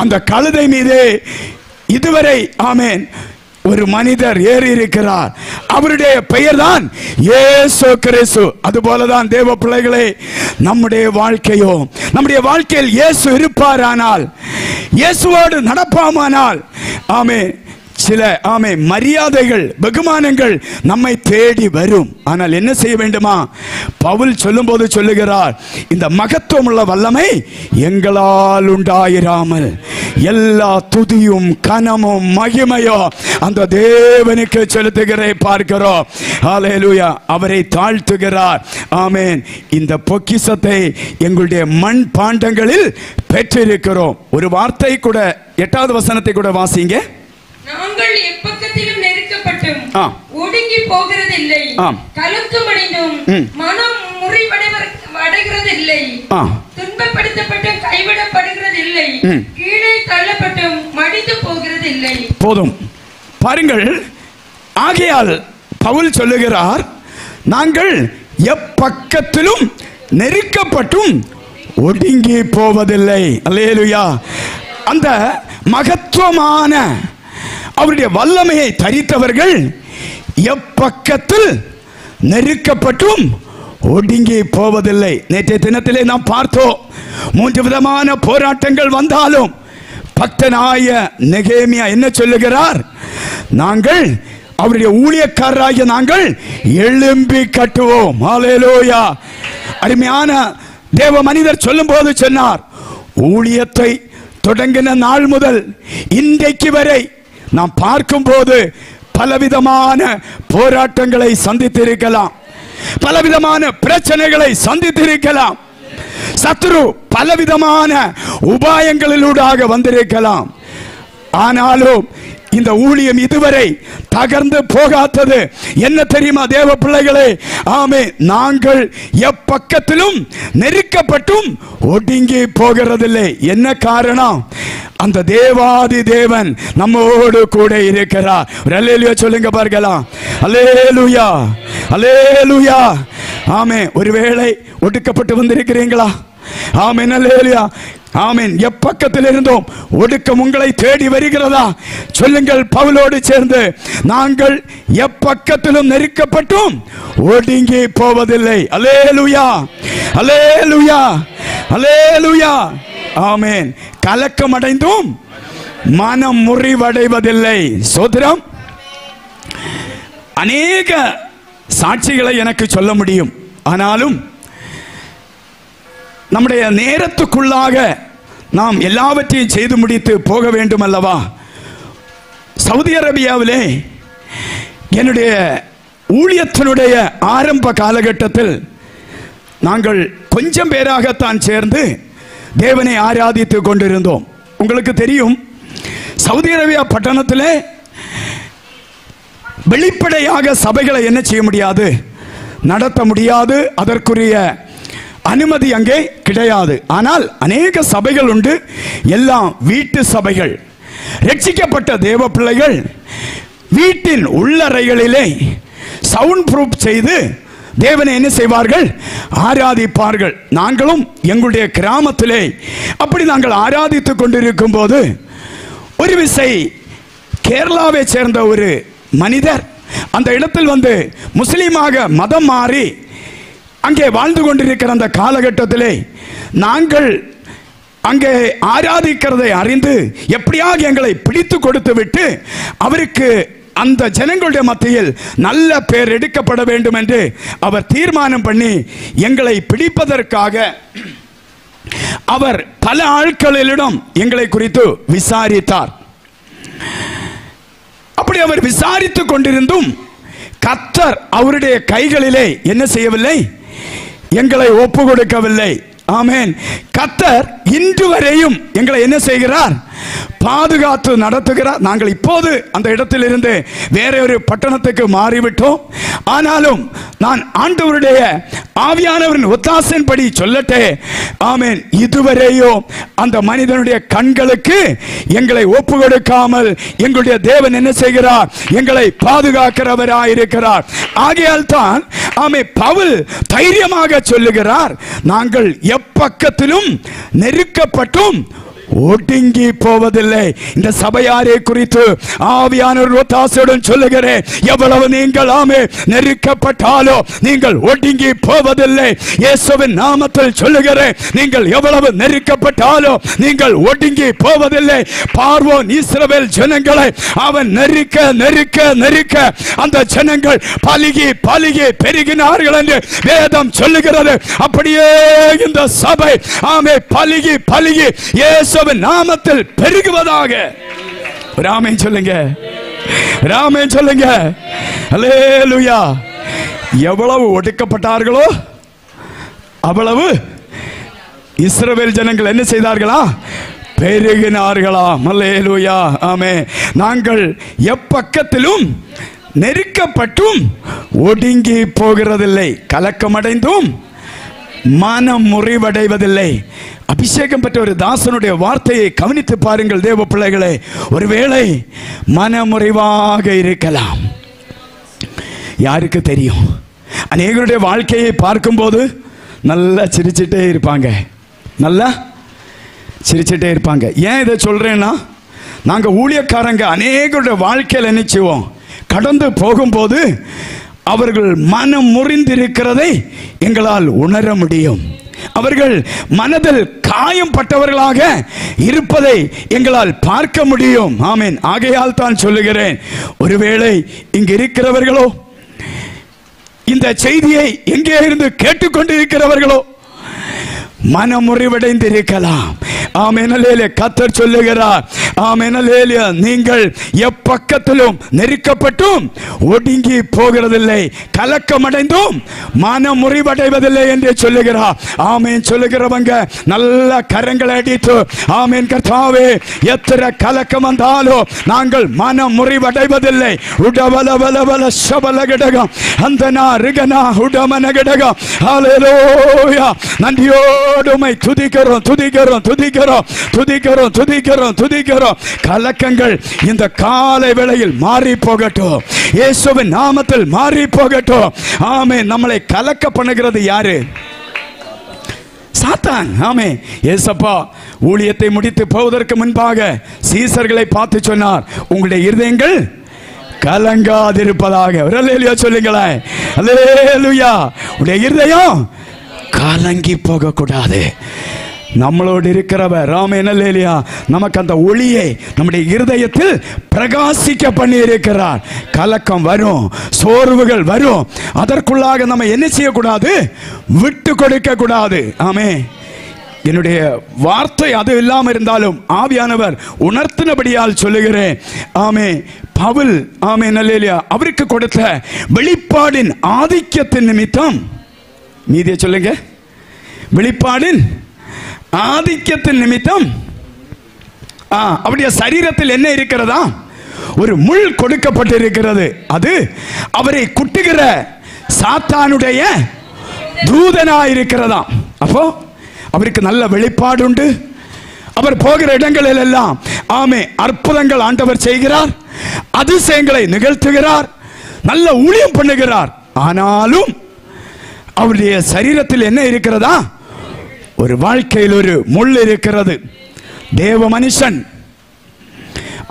அந்த கழுதை மீது இதுவரை ஆமென் ஒரு மனிதர் ஏறி இருக்கிறார். அவருடைய பெயர் தான் இயேசு கிறிஸ்து. அதுபோலதான் தேவ பிள்ளைகளே, நம்முடைய வாழ்க்கையோ, நம்முடைய வாழ்க்கையில் இயேசு இருப்பாரானால், இயேசுவோடு நடப்பாமானால் ஆமென் சில மரியாதைகள், வெகுமானங்கள் நம்மை தேடி வரும். ஆனால் என்ன செய்ய வேண்டுமா? பவுல் சொல்லும் போது சொல்லுகிறார், இந்த மகத்துவம் உள்ள வல்லமை எங்களால் உண்டாயிராமல் எல்லா துதியும் கனமும் மகிமையோ அந்த தேவனுக்கு செலுத்துகிறே பார்க்கிறோம். ஹல்லேலூயா. அவரை தாழ்த்துகிறார். ஆமென். இந்த பொக்கிஷத்தை எங்களுடைய மண் பாண்டங்களில் பெற்றிருக்கிறோம். ஒரு வார்த்தை கூட, 8வது வசனத்தை கூட வாசிங்க. நாங்கள் எப்பக்கத்திலும் நெருக்கப்பட்டும் ஒடுங்கி போகிறதில்லை, கலக்கமடைந்தும் மனம் முறிவடைகிறதில்லை, துன்பப்படுத்தப்பட்டும் கைவிடப்படுகிறதில்லை, கீழே தள்ளப்பட்டும் மடிந்து போகிறதில்லை. போதும். பாருங்கள், ஆகையால் பவுல் சொல்லுகிறார், நாங்கள் எப்பக்கத்திலும் நெருக்கப்பட்டும் ஒடுங்கி போவதில்லை. அல்லேலூயா. அந்த மகத்துவமான அவருடைய வல்லமையை தரித்தவர்கள் எப்பக்கத்தில் நெருக்கப்பட்டும் ஒடுங்கி போவதில்லை. நேற்றைய தினத்திலே நாம் பார்த்தோம், 3 விதமான போராட்டங்கள் வந்தாலும் பக்தனாய நெகேமியா என்ன சொல்லுகிறார்? நாங்கள் அவருடைய ஊழியக்காரராகிய நாங்கள் எழும்பி கட்டுவோம். ஹல்லேலூயா. அருமையான தேவ மனிதர் சொல்லும் போது சொன்னார், ஊழியத்தை தொடங்கின நாள் முதல் இன்றைக்கு வரை நாம் பார்க்கும் போது பலவிதமான போராட்டங்களை சந்தித்திருக்கலாம், பலவிதமான பிரச்சனைகளை சந்தித்திருக்கலாம், சத்துரு பலவிதமான உபாயங்களிலூடாக வந்திருக்கலாம். ஆனாலும் இந்த ஊழியம் இதுவரை தகர்ந்து போகாதது என்ன தெரியுமா தேவ பிள்ளைகளே? ஆமே, நாங்கள் எப்பக்கத்திலும் நெருக்கப்பட்டும் ஒடுங்கி போகிறதில்லை. என்ன காரணம்? அந்த தேவாதி தேவன் நம்மோடு கூட இருக்கிறார். அல்லேலூயா சொல்லுங்க பார்க்கலாம். அல்லேலூயா, அல்லேலூயா. ஆமே, ஒருவேளை ஒடுக்கப்பட்டு வந்திருக்கிறீங்களா? ஆமென். அல்லேலூயா. ஆமென். எப்பக்கத்தில் இருந்தோம் ஒடுக்கம் உங்களை தேடி வருகிறதா? சொல்லுங்கள் பவுலோடு சேர்ந்து, நாங்கள் எப்பக்கத்திலும் நெருக்கப்பட்டும் ஒடுங்கி போவதில்லை. அல்லேலூயா, அல்லேலூயா, அல்லேலூயா. ஆமென். கலக்கம் அடைந்தும் மனம் முறிவடைவதில்லை. சோதரம். அநேக சாட்சிகளை எனக்கு சொல்ல முடியும். ஆனாலும் நம்முடைய நேரத்துக்குள்ளாக நாம் எல்லாவற்றையும் செய்து முடித்து போக வேண்டும் அல்லவா? சவுதி அரேபியாவிலே என்னுடைய ஊழியத்தினுடைய ஆரம்ப காலகட்டத்தில் நாங்கள் கொஞ்சம் பேராகத்தான் சேர்ந்து தேவனை ஆராதித்து கொண்டிருந்தோம். உங்களுக்கு தெரியும், சவுதி அரேபியா பட்டணத்திலே வெளிப்படையாக சபைகளை என்ன செய்ய முடியாது, நடத்த முடியாது. அதற்குரிய அனுமதி அங்கே கிடையாது. ஆனால் அநேக சபைகள் உண்டு. எல்லாம் வீட்டு சபைகள். ரட்சிக்கப்பட்ட தேவ பிள்ளைகள் வீட்டின் உள்ளறைகளிலே சவுண்ட் ப்ரூஃப் செய்து தேவனை என்ன செய்வார்கள், ஆராதிப்பார்கள். நாங்களும் எங்களுடைய கிராமத்திலே அப்படி நாங்கள் ஆராதித்துக் கொண்டிருக்கும் போது ஒரு விசை கேரளாவை சேர்ந்த ஒரு மனிதர் அந்த இடத்தில் வந்து முஸ்லீமாக மதம் மாறி அங்கே வாழ்ந்து கொண்டிருக்கிற அந்த காலகட்டத்திலே நாங்கள் அங்கே ஆராதிக்கிறதை அறிந்து எப்படியாக எங்களை பிடித்து கொடுத்து விட்டு அவருக்கு அந்த ஜனங்களுடைய மத்தியில் நல்ல பேர் எடுக்கப்பட வேண்டும் என்று அவர் தீர்மானம் பண்ணி எங்களை பிடிப்பதற்காக அவர் பல ஆட்களிடம் எங்களை குறித்து விசாரித்தார். அப்படி அவர் விசாரித்துக் கொண்டிருந்தும் கர்த்தர் அவருடைய கைகளிலே என்ன செய்யவில்லை, எங்களை ஒப்பு கொடுக்கவில்லை. ஆமென். கர்த்தர் இன்று வரையும் எங்களை என்ன செய்கிறார், பாதுகாத்து நடத்துகிறார். நாங்கள் இப்போது அந்த இடத்திலிருந்து வேற ஒரு பட்டணத்துக்கு மாறிவிட்டோம். ஆனாலும் நான் ஆண்டவருடைய ஆவியானவரின் ஒத்தாசையின்படி சொல்லட்டே, ஆமென், இதுவரையும் அந்த மனிதனுடைய கண்களுக்கு எங்களை ஒப்பு கொடுக்காமல் எங்களுடைய தேவன் என்ன செய்கிறார், எங்களை பாதுகாக்கிறவராய் இருக்கிறார். ஆகையால் தான் ஆமென் பவுல் தைரியமாக சொல்லுகிறார், நாங்கள் எப்பக்கத்திலும் நெருக்கப்பட்டும் ஒடுங்கி போவதில்லை. இந்த சபையாரை குறித்து ஆவியானவர் ஒத்தாசையுடன் சொல்லுகிறேன், எவ்வளவு நீங்கள் ஆமே நெருக்கப்பட்டாலோ நீங்கள் ஒடுங்கி போவதில்லை. இயேசுவின் நாமத்தில் சொல்லுகிறேன், நீங்கள் எவ்வளவு நெருக்கப்பட்டாலோ நீங்கள் ஒடுங்கி போவதில்லை. பார்வோன் இஸ்ரவேல் ஜனங்களை அவன் நெருக்க நெருக்க நெருக்க அந்த ஜனங்கள் பலுகி பலுகி பெருகினார்கள் என்று வேதம் சொல்லுகிறது. அப்படியே இந்த சபை ஆமே பலுகி பலுகி இயேசுவின் நாமத்தில் பெருகுவதாக. ராமேன் சொல்லுங்க, ராமேன் சொல்லுங்க. அல்லேலூயா. எவ்வளவு ஒடுக்கப்பட்டார்களோ அவ்வளவு இஸ்ரவேல் ஜனங்கள் என்ன செய்தார்களா, பெருகினார்களாம். அல்லேலூயா. ஆமென். நாங்கள் எப்பக்கத்திலும் நெருக்கப்பட்டும் ஒடுங்கி போகிறதில்லை, கலக்கமடைந்தும் மனம் முறிவடைவதில்லை. அபிஷேகம் பெற்ற ஒரு தாசனுடைய வார்த்தையை கவனித்து பாருங்கள் தேவ பிள்ளைகளே. ஒருவேளை மனமுறிவாக இருக்கலாம், யாருக்கு தெரியும்? அநேகருடைய வாழ்க்கையை பார்க்கும்போது நல்லா சிரிச்சிட்டே இருப்பாங்க, நல்லா சிரிச்சிட்டே இருப்பாங்க. ஏன் இதை சொல்றேன்னா, நாங்கள் ஊழியக்காரங்க அநேகருடைய வாழ்க்கையில் நினைச்சுவோம் கடந்து போகும்போது அவர்கள் மனம் முறிந்திருக்கிறதை எங்களால் உணர முடியும். அவர்கள் மனதில் காயம் பட்டவர்களாக இருப்பதை எங்களால் பார்க்க முடியும். ஆமென். ஆகையால் தான் சொல்லுகிறேன், ஒருவேளை இங்கு இருக்கிறவர்களோ, இந்த செய்தியை எங்கே இருந்து கேட்டுக்கொண்டிருக்கிறவர்களோ மனமுறிவடைந்திருக்கலாம். ஆமென். அல்லேலூயா. கர்த்தர் சொல்லுகிறார், ஆமென். அல்லேலூயா, நீங்கள் எப்பக்கத்திலும் நெருக்கப்பட்டும் ஒடுங்கி போகிறதில்லை, கலக்கமடைந்தும் மனமுறிவடைவதில்லை என்று சொல்லுகிறார். ஆமென். சொல்லுகிறவங்க நல்ல கரங்களை அடித்து ஆமென், கர்த்தாவே, எத்தனை கலக்கம் வந்தாலும் நாங்கள் மனமுறிவடைவதில்லை. உடவலவலவல சபல கடகம் அந்த ரிகனா உடமன கடகம். ஹல்லேலூயா. நன்றியோடுமை துதிக்கிறோம் துதிக்கிறோம் துதிக்கிறோம் துதிக்கிறோம் துதிக்கிறோம் துதிக்கிறோம். கலக்கங்கள் இந்த காலை வேளையில் மாறி போகட்டும், இயேசுவின் நாமத்தில் மாறி போகட்டும். ஆமென். நம்மளை கலக்க பண்ணுகிறது யாரு? சாத்தான். ஆமென். ஏசப்பா ஊழியத்தை முடித்து போவதற்கு முன்பாக சீசர்களை பார்த்து சொன்னார், உங்களுடைய இருதயங்கள் கலங்காதிருப்பதாக. அல்லேலூயா சொல்லுங்களேன். அல்லேலூயா. உடைய இருதயம் கலங்கி போக கூடாது. நம்மளோடு இருக்கிறவர் ஆமென் அல்லேலூயா நமக்கு அந்த ஒளியை நம்முடைய இருதயத்தில் பிரகாசிக்க பண்ணி இருக்கிறார். கலக்கம் வரும், சோர்வுகள் வரும், அதற்குள்ளாக நம்ம என்ன செய்யக்கூடாது? விட்டு கொடுக்க கூடாது. ஆமென். என்னுடைய வார்த்தை அது இல்லாமல் இருந்தாலும் ஆவியானவர் உணர்த்தினபடியால் சொல்லுகிறேன். ஆமே பவுல் ஆமென் அல்லேலூயா அவருக்கு கொடுத்த வெளிப்பாடின் ஆதிக்கத்தின் நிமித்தம், மீதியை சொல்லுங்க, வெளிப்பாடின் ஆதிக்கத்தின் நிமித்தம் அவருடைய சரீரத்தில் என்ன இருக்கிறதா? ஒரு முள் கொடுக்கப்பட்டிருக்கிறது. அது அவரை குட்டுகிற சாத்தானுடைய தூதனாயிருக்கிறதா. அப்போ அவருக்கு நல்ல வெளிப்பாடு உண்டு. அவர் போகிற இடங்களில் எல்லாம் ஆமே அற்புதங்கள் ஆண்டவர் செய்கிறார், அதிசயங்களை நிகழ்த்துகிறார், நல்ல ஊழியம் பண்ணுகிறார். ஆனாலும் அவருடைய சரீரத்தில் என்ன இருக்கிறதா? ஒரு வாழ்க்கையில் ஒரு முள் இருக்கிறது. தேவ மனுஷன்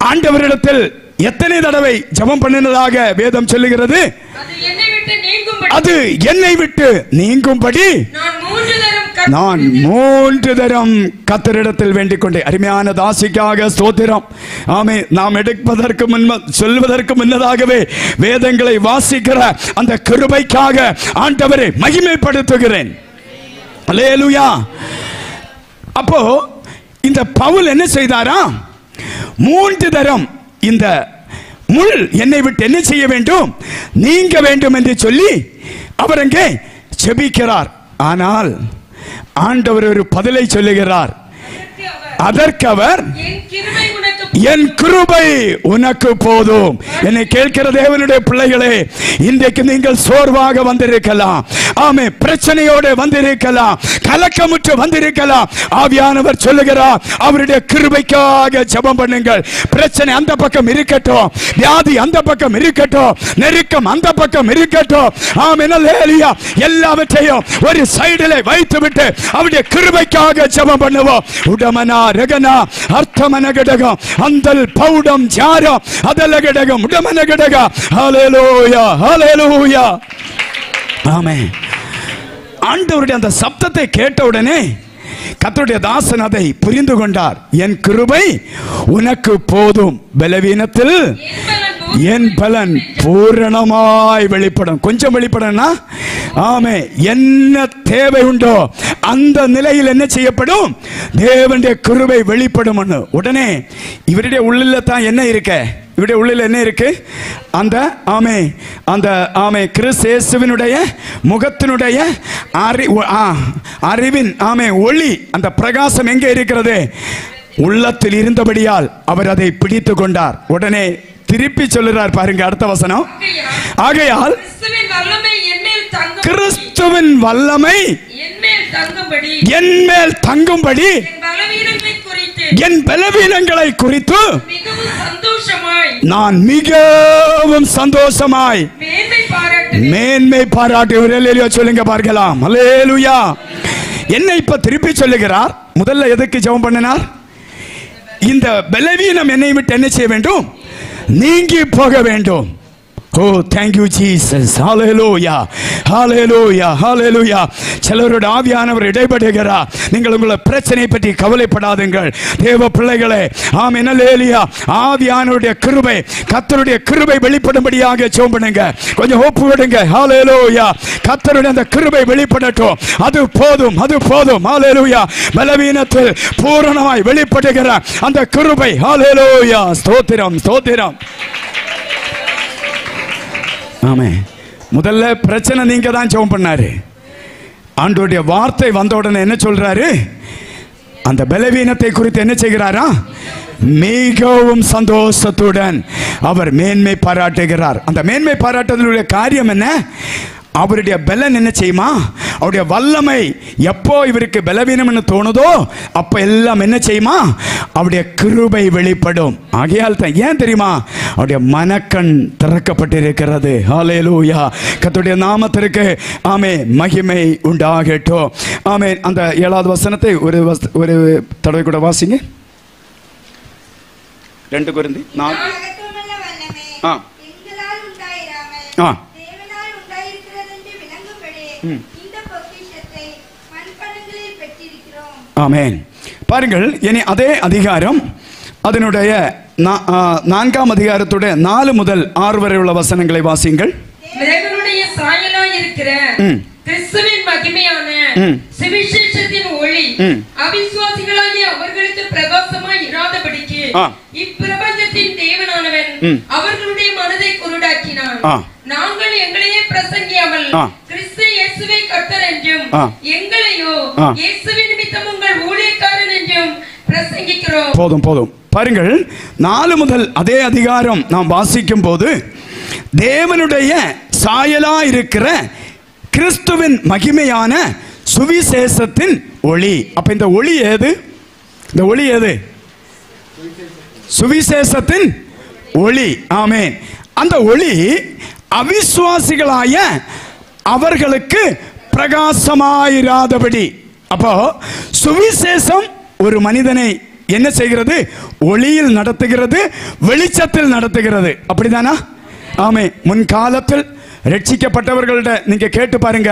ஆண்டவரிடத்தில் எத்தனை தடவை ஜெபம் பண்ணினதாக வேதம் சொல்லுகிறது? அது என்னை விட்டு நீங்கும்படி நான் 3 தரம் கர்த்தரிடத்தில் வேண்டிக் கொண்டேன். அருமையான தாசிக்காக ஸ்தோத்திரம். ஆமே நாம் எடுப்பதற்கு சொல்வதற்கு முன்னதாகவே வேதங்களை வாசிக்கிற அந்த கிருபைக்காக ஆண்டவரை மகிமைப்படுத்துகிறேன். அல்லேலூயா. அப்போ இந்த பவுல் என்ன செய்தாரா? 3 தரம் இந்த முள் என்னை விட்டு என்ன செய்ய வேண்டும்? நீங்க வேண்டும் என்று சொல்லி அவர் அங்கே ஜெபிக்கிறார். ஆனால் ஆண்டவர் ஒரு பதிலை சொல்லுகிறார். அதற்கு அவர் என் கிருபை உனக்கு போதும். என்னை கேட்கிற தேவனுடைய பிள்ளைகளே, இன்றைக்கு நீங்கள் சோர்வாக வந்திருக்கலாம், ஆமே பிரச்சனையோடு வந்திருக்கலாம், கலக்கமுற்று வந்திருக்கலாம். ஆவியானவர் சொல்லுகிறார், அவருடைய கிருபைக்காக ஜெபம் பண்ணுங்கள். பிரச்சனை அந்த பக்கம் இருக்கட்டும், வியாதி அந்த பக்கம் இருக்கட்டும், நெருக்கம் அந்த பக்கம் இருக்கட்டும், ஆமென் அல்லேலூயா, எல்லாவற்றையும் ஒரு சைடிலே வைத்துவிட்டு அவருடைய கிருபைக்காக ஜெபம் பண்ணுவோம். உடமனா ரகனா அர்த்தமன கடகம் அந்தல் பௌடம் ஜாரா அதல கடகம் உடமன கடக. ஹல்லேலூயா ஹல்லேலூயா. ஆமென். ஆண்டவருடைய அந்த சப்தத்தை கேட்ட உடனே கர்த்தருடைய தாசன் அதை புரிந்து கொண்டார். என் கிருபை உனக்கு போதும், பலவீனத்தில் என் பலன் பூரணமாய் வெளிப்படும். கொஞ்சம் வெளிப்படனா ஆமே என்ன தேவை உண்டோ அந்த நிலையில் என்ன செய்யப்படும்? தேவனுடைய கிருபை வெளிப்படும். உடனே இவருடைய உள்ளில தான் என்ன இருக்கு? இவருடைய உள்ளில் என்ன இருக்கு? அந்த ஆமே அந்த ஆமே கிறிஸ்து இயேசுவினுடைய முகத்தினுடைய அறிவின் ஆமே ஒளி, அந்த பிரகாசம் எங்கே இருக்கிறது? உள்ளத்தில் இருந்தபடியால் அவர் அதை பிடித்து கொண்டார். உடனே திருப்பி சொல்லுறார் பாருங்க அடுத்த வசனம். ஆகையால் கிறிஸ்துவின் வல்லமை என் மேல் தங்கும்படி என் பலவீனங்களை குறித்து நான் மிகவும் சந்தோஷமாய் மேன்மை பாராட்டு. சொல்லுங்க பார்க்கலாம். அல்லேலூயா. என்ன இப்ப திருப்பி சொல்லுகிறார்? முதல்ல எதுக்கு ஜெபம் பண்ணினார்? இந்த பலவீனம் என்னை விட்டு என்ன செய்ய வேண்டும்? நீங்கி போக வேண்டும். Oh, thank you Jesus. Hallelujah. Hallelujah. Hallelujah. சிலரோட ஆவியானவர் இடைபடுகிறார். நீங்கள் உங்கள் பிரச்சனை பற்றி கவலைப்படாதீர்கள் தேவ பிள்ளைகளே. ஆமென் அல்லேலூயா. ஆவியானவருடைய கிருபை, கர்த்தருடைய கிருபை வெளிப்படும்படியாக ஜெபம் பண்ணுங்க. கொஞ்சம் ஹோப் விடுங்க. ஹalleluya. கர்த்தருடைய அந்த கிருபை வெளிப்படட்டும். அது போதும், அது போதும். ஹalleluya. பலவீனத்தில் பூரணமாய் வெளிப்படுகிற அந்த கிருபை. ஹalleluya. ஸ்தோத்திரம், ஸ்தோத்திரம். ஆமே. முதல்ல பிரச்சனை நீங்க தான் ஜெபம் பண்ணாரு. ஆண்டவருடைய வார்த்தை வந்த உடனே என்ன சொல்றாரு? அந்த பலவீனத்தை குறித்து என்ன செய்கிறாரா? மிகவும் சந்தோஷத்துடன் அவர் மேன்மை பாராட்டுகிறார். அந்த மேன்மை பாராட்டுதலுடைய காரியம் என்ன? அவருடைய பலன் என்ன செய்யுமா? அவருடைய வல்லமை எப்போ இவருக்கு பலவீனம்னு தோணுதோ அப்ப எல்லாம் என்ன செய்யுமா? அவருடைய கிருபை வெளிப்படும். ஆகையால் தான் ஏன் தெரியுமா? அவருடைய மனக்கண் திறக்கப்பட்டிருக்கிறது. ஹல்லேலூயா. கர்த்தருடைய நாமத்திற்கு ஆமே மகிமை உண்டாகட்டும். ஆமே. அந்த 7வது வசனத்தை ஒரு தடவை கூட வாசிங்க. 2 கொரிந்தி 4 இந்த பொக்கிஷத்தை மண்பலங்களில் பெற்றிருக்கிறோம். ஆமென். பாருங்கள், இனி அதே அதிகாரம் அதனுடைய 4ஆம் அதிகாரத்துடைய 4 முதல் 6 வரை உள்ள வசனங்களை வாசியுங்கள். தேவனுடைய சாயலாய் இருக்கிற கிறிஸ்துவின் மகிமையான சுவிசேஷத்தின் ஒளி அவிசுவாசிகளாகிய அவர்களுக்கு பிரகாசமாய் இராதபடிக்கு இப்பிரபஞ்சத்தின் தேவனானவன் அவர்களுடைய மனதை குருடாக்கினான். நாங்கள் எங்களையே பிரசங்கியாமல் கிறிஸ்து இயேசுவை கர்த்தர் என்றும் எங்களையோ இயேசுவின் நிமித்தம் உங்கள் ஊழியக்காரன் என்றும் பிரசங்கிக்கிறோம். போதும் போதும். பாருங்கள், 4 முதல் அதே அதிகாரம் நாம் வாசிக்கும் போது தேவனுடைய சாயலா இருக்கிற கிறிஸ்துவின் மகிமையான சுவிசேஷத்தின் ஒளி. அப்ப இந்த ஒளி ஏது? இந்த ஒளி ஏது? சுவிசேஷத்தின் ஒளி. ஆமென். அந்த ஒளி அவிசுவாசிகளாய அவர்களுக்கு பிரகாசமாயிராதபடி. அப்போ சுவிசேஷம் ஒரு மனிதனை என்ன செய்கிறது? ஒளியில் நடத்துகிறது, வெளிச்சத்தில் நடத்துகிறது. அப்படிதானா? ஆமே. முன்காலத்தில் ரட்சிக்கப்பட்டவர்கள்ட்ட நீங்க கேட்டு பாருங்க,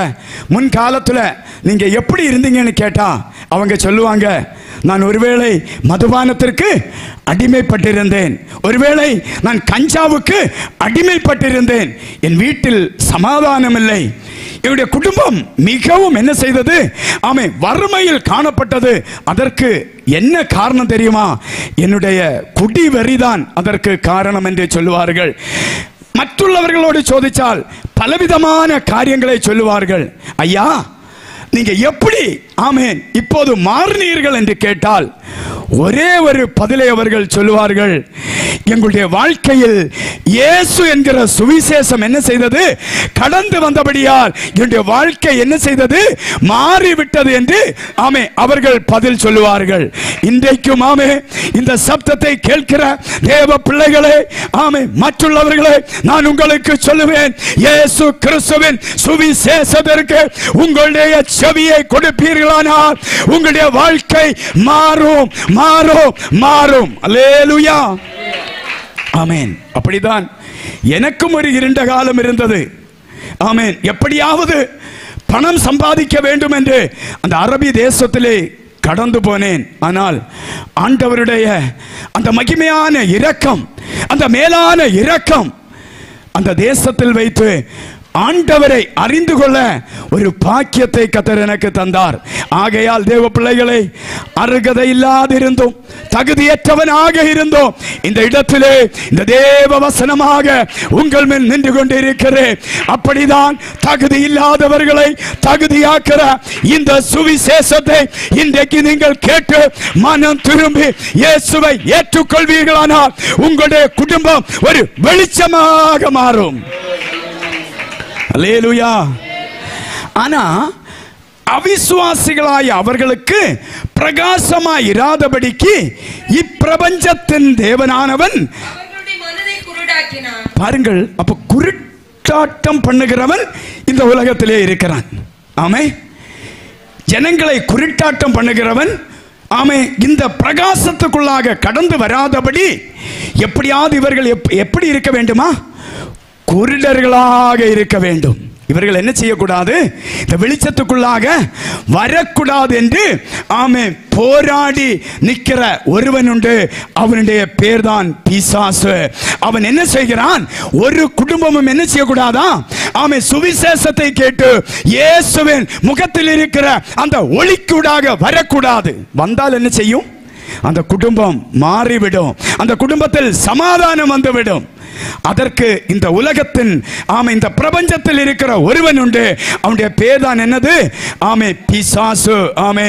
முன்காலத்துல நீங்க எப்படி இருந்தீங்கன்னு கேட்டா அவங்க சொல்லுவாங்க, நான் ஒருவேளை மதுபானத்திற்கு அடிமைப்பட்டிருந்தேன், ஒருவேளை நான் கஞ்சாவுக்கு அடிமைப்பட்டிருந்தேன், என் வீட்டில் சமாதானம் இல்லை, என்னுடைய குடும்பம் மிகவும் என்ன செய்தது? ஆமே, வறுமையில் காணப்பட்டது. அதற்கு என்ன காரணம் தெரியுமா? என்னுடைய குடி வெறிதான் அதற்கு காரணம் என்று சொல்லுவார்கள். மற்றவர்களோடு சோதித்தால் பலவிதமான காரியங்களை சொல்லுவார்கள். ஐயா, நீங்க எப்படி ஆமென் இப்போது மாறினீர்கள் என்று கேட்டால் ஒரே ஒரு பதிலை அவர்கள் சொல்லுவார்கள், எங்களுடைய வாழ்க்கையில் இயேசு என்கிற சுவிசேஷம் என்ன செய்தது? கடந்து வந்தபடியால் என்னுடைய வாழ்க்கை என்ன செய்தது? மாறிவிட்டது என்று ஆமே அவர்கள் பதில் சொல்லுவார்கள். இன்றைக்கும் ஆமே இந்த சப்தத்தை கேட்கிற தேவ பிள்ளைகளே, ஆமே மற்றுள்ளவர்களே, நான் உங்களுக்கு சொல்லுவேன், இயேசு கிறிஸ்துவின் சுவிசேஷத்திற்கு உங்களுடைய செவியை கொடுப்பீர்களானால் உங்களுடைய வாழ்க்கை மாறும் மாறும் மாறும். அல்லேலூயா. ஆமென். அப்படிதான் எனக்கும் ஒரு இருண்ட காலம் இருந்தது. ஆமென். எப்படியாவது பணம் சம்பாதிக்க வேண்டும் என்று அந்த அரபி தேசத்திலே கடந்து போனேன். ஆனால் ஆண்டவருடைய அந்த மகிமையான இரக்கம், அந்த மேலான இரக்கம் அந்த தேசத்தில் வைத்து ஆண்டவரை அறிந்து கொள்ள ஒரு பாக்கியத்தை கர்த்தர் எனக்கு தந்தார். ஆகையால் தேவ பிள்ளைகளை, அருகதை இல்லாதிருந்தோம், தகுதியற்றவனாக இருந்தோம், இந்த இடத்திலே இந்த தேவ வசனமாக உங்கள் மேல் நின்று கொண்டிருக்கிறேன். அப்படிதான் தகுதி இல்லாதவர்களை தகுதியாக்கிற இந்த சுவிசேஷத்தை இன்றைக்கு நீங்கள் கேட்டு மனம் திரும்பி இயேசுவை ஏற்றுக்கொள்வீர்களானால் உங்களுடைய குடும்பம் ஒரு வெளிச்சமாக மாறும். அல்லேலூயா. ஆனா அவிசுவாசிகளாய் அவர்களுக்கு பிரகாசமாய் இராதபடிக்கு இப்பிரபஞ்சத்தின் தேவனானவன் அவர்களுடைய மனதை குருடாக்கினான். பாருங்கள், அப்ப குருட்டாட்டம் பண்ணுகிறவன் இந்த உலகத்திலே இருக்கிறான். ஆமே, ஜனங்களை குருட்டாட்டம் பண்ணுகிறவன் ஆமே இந்த பிரகாசத்துக்குள்ளாக கடந்து வராதபடி எப்படியாவது இவர்கள் எப்படி இருக்க வேண்டுமா? குருடர்களாக இருக்க வேண்டும். இவர்கள் என்ன செய்யக்கூடாது? இந்த வெளிச்சத்துக்குள்ளாக வரக்கூடாது என்று ஆமே போராடி நிற்கிற ஒருவன் உண்டு. அவனுடைய பேர்தான் பிசாசு. அவன் என்ன செய்கிறான்? ஒரு குடும்பமும் என்ன செய்யக்கூடாதா? ஆமே சுவிசேஷத்தை கேட்டு இயேசுவின் முகத்தில் இருக்கிற அந்த ஒளிக்கூடாக வரக்கூடாது. வந்தால் என்ன செய்யும்? அந்த குடும்பம் மாறிவிடும், அந்த குடும்பத்தில் சமாதானம் வந்துவிடும். அதற்கு இந்த உலகத்தின் ஆமே இந்த பிரபஞ்சத்தில் இருக்கிற ஒருவன் உண்டு. அவனுடைய பேர் தான் என்னது? ஆமே பிசாசு. ஆமே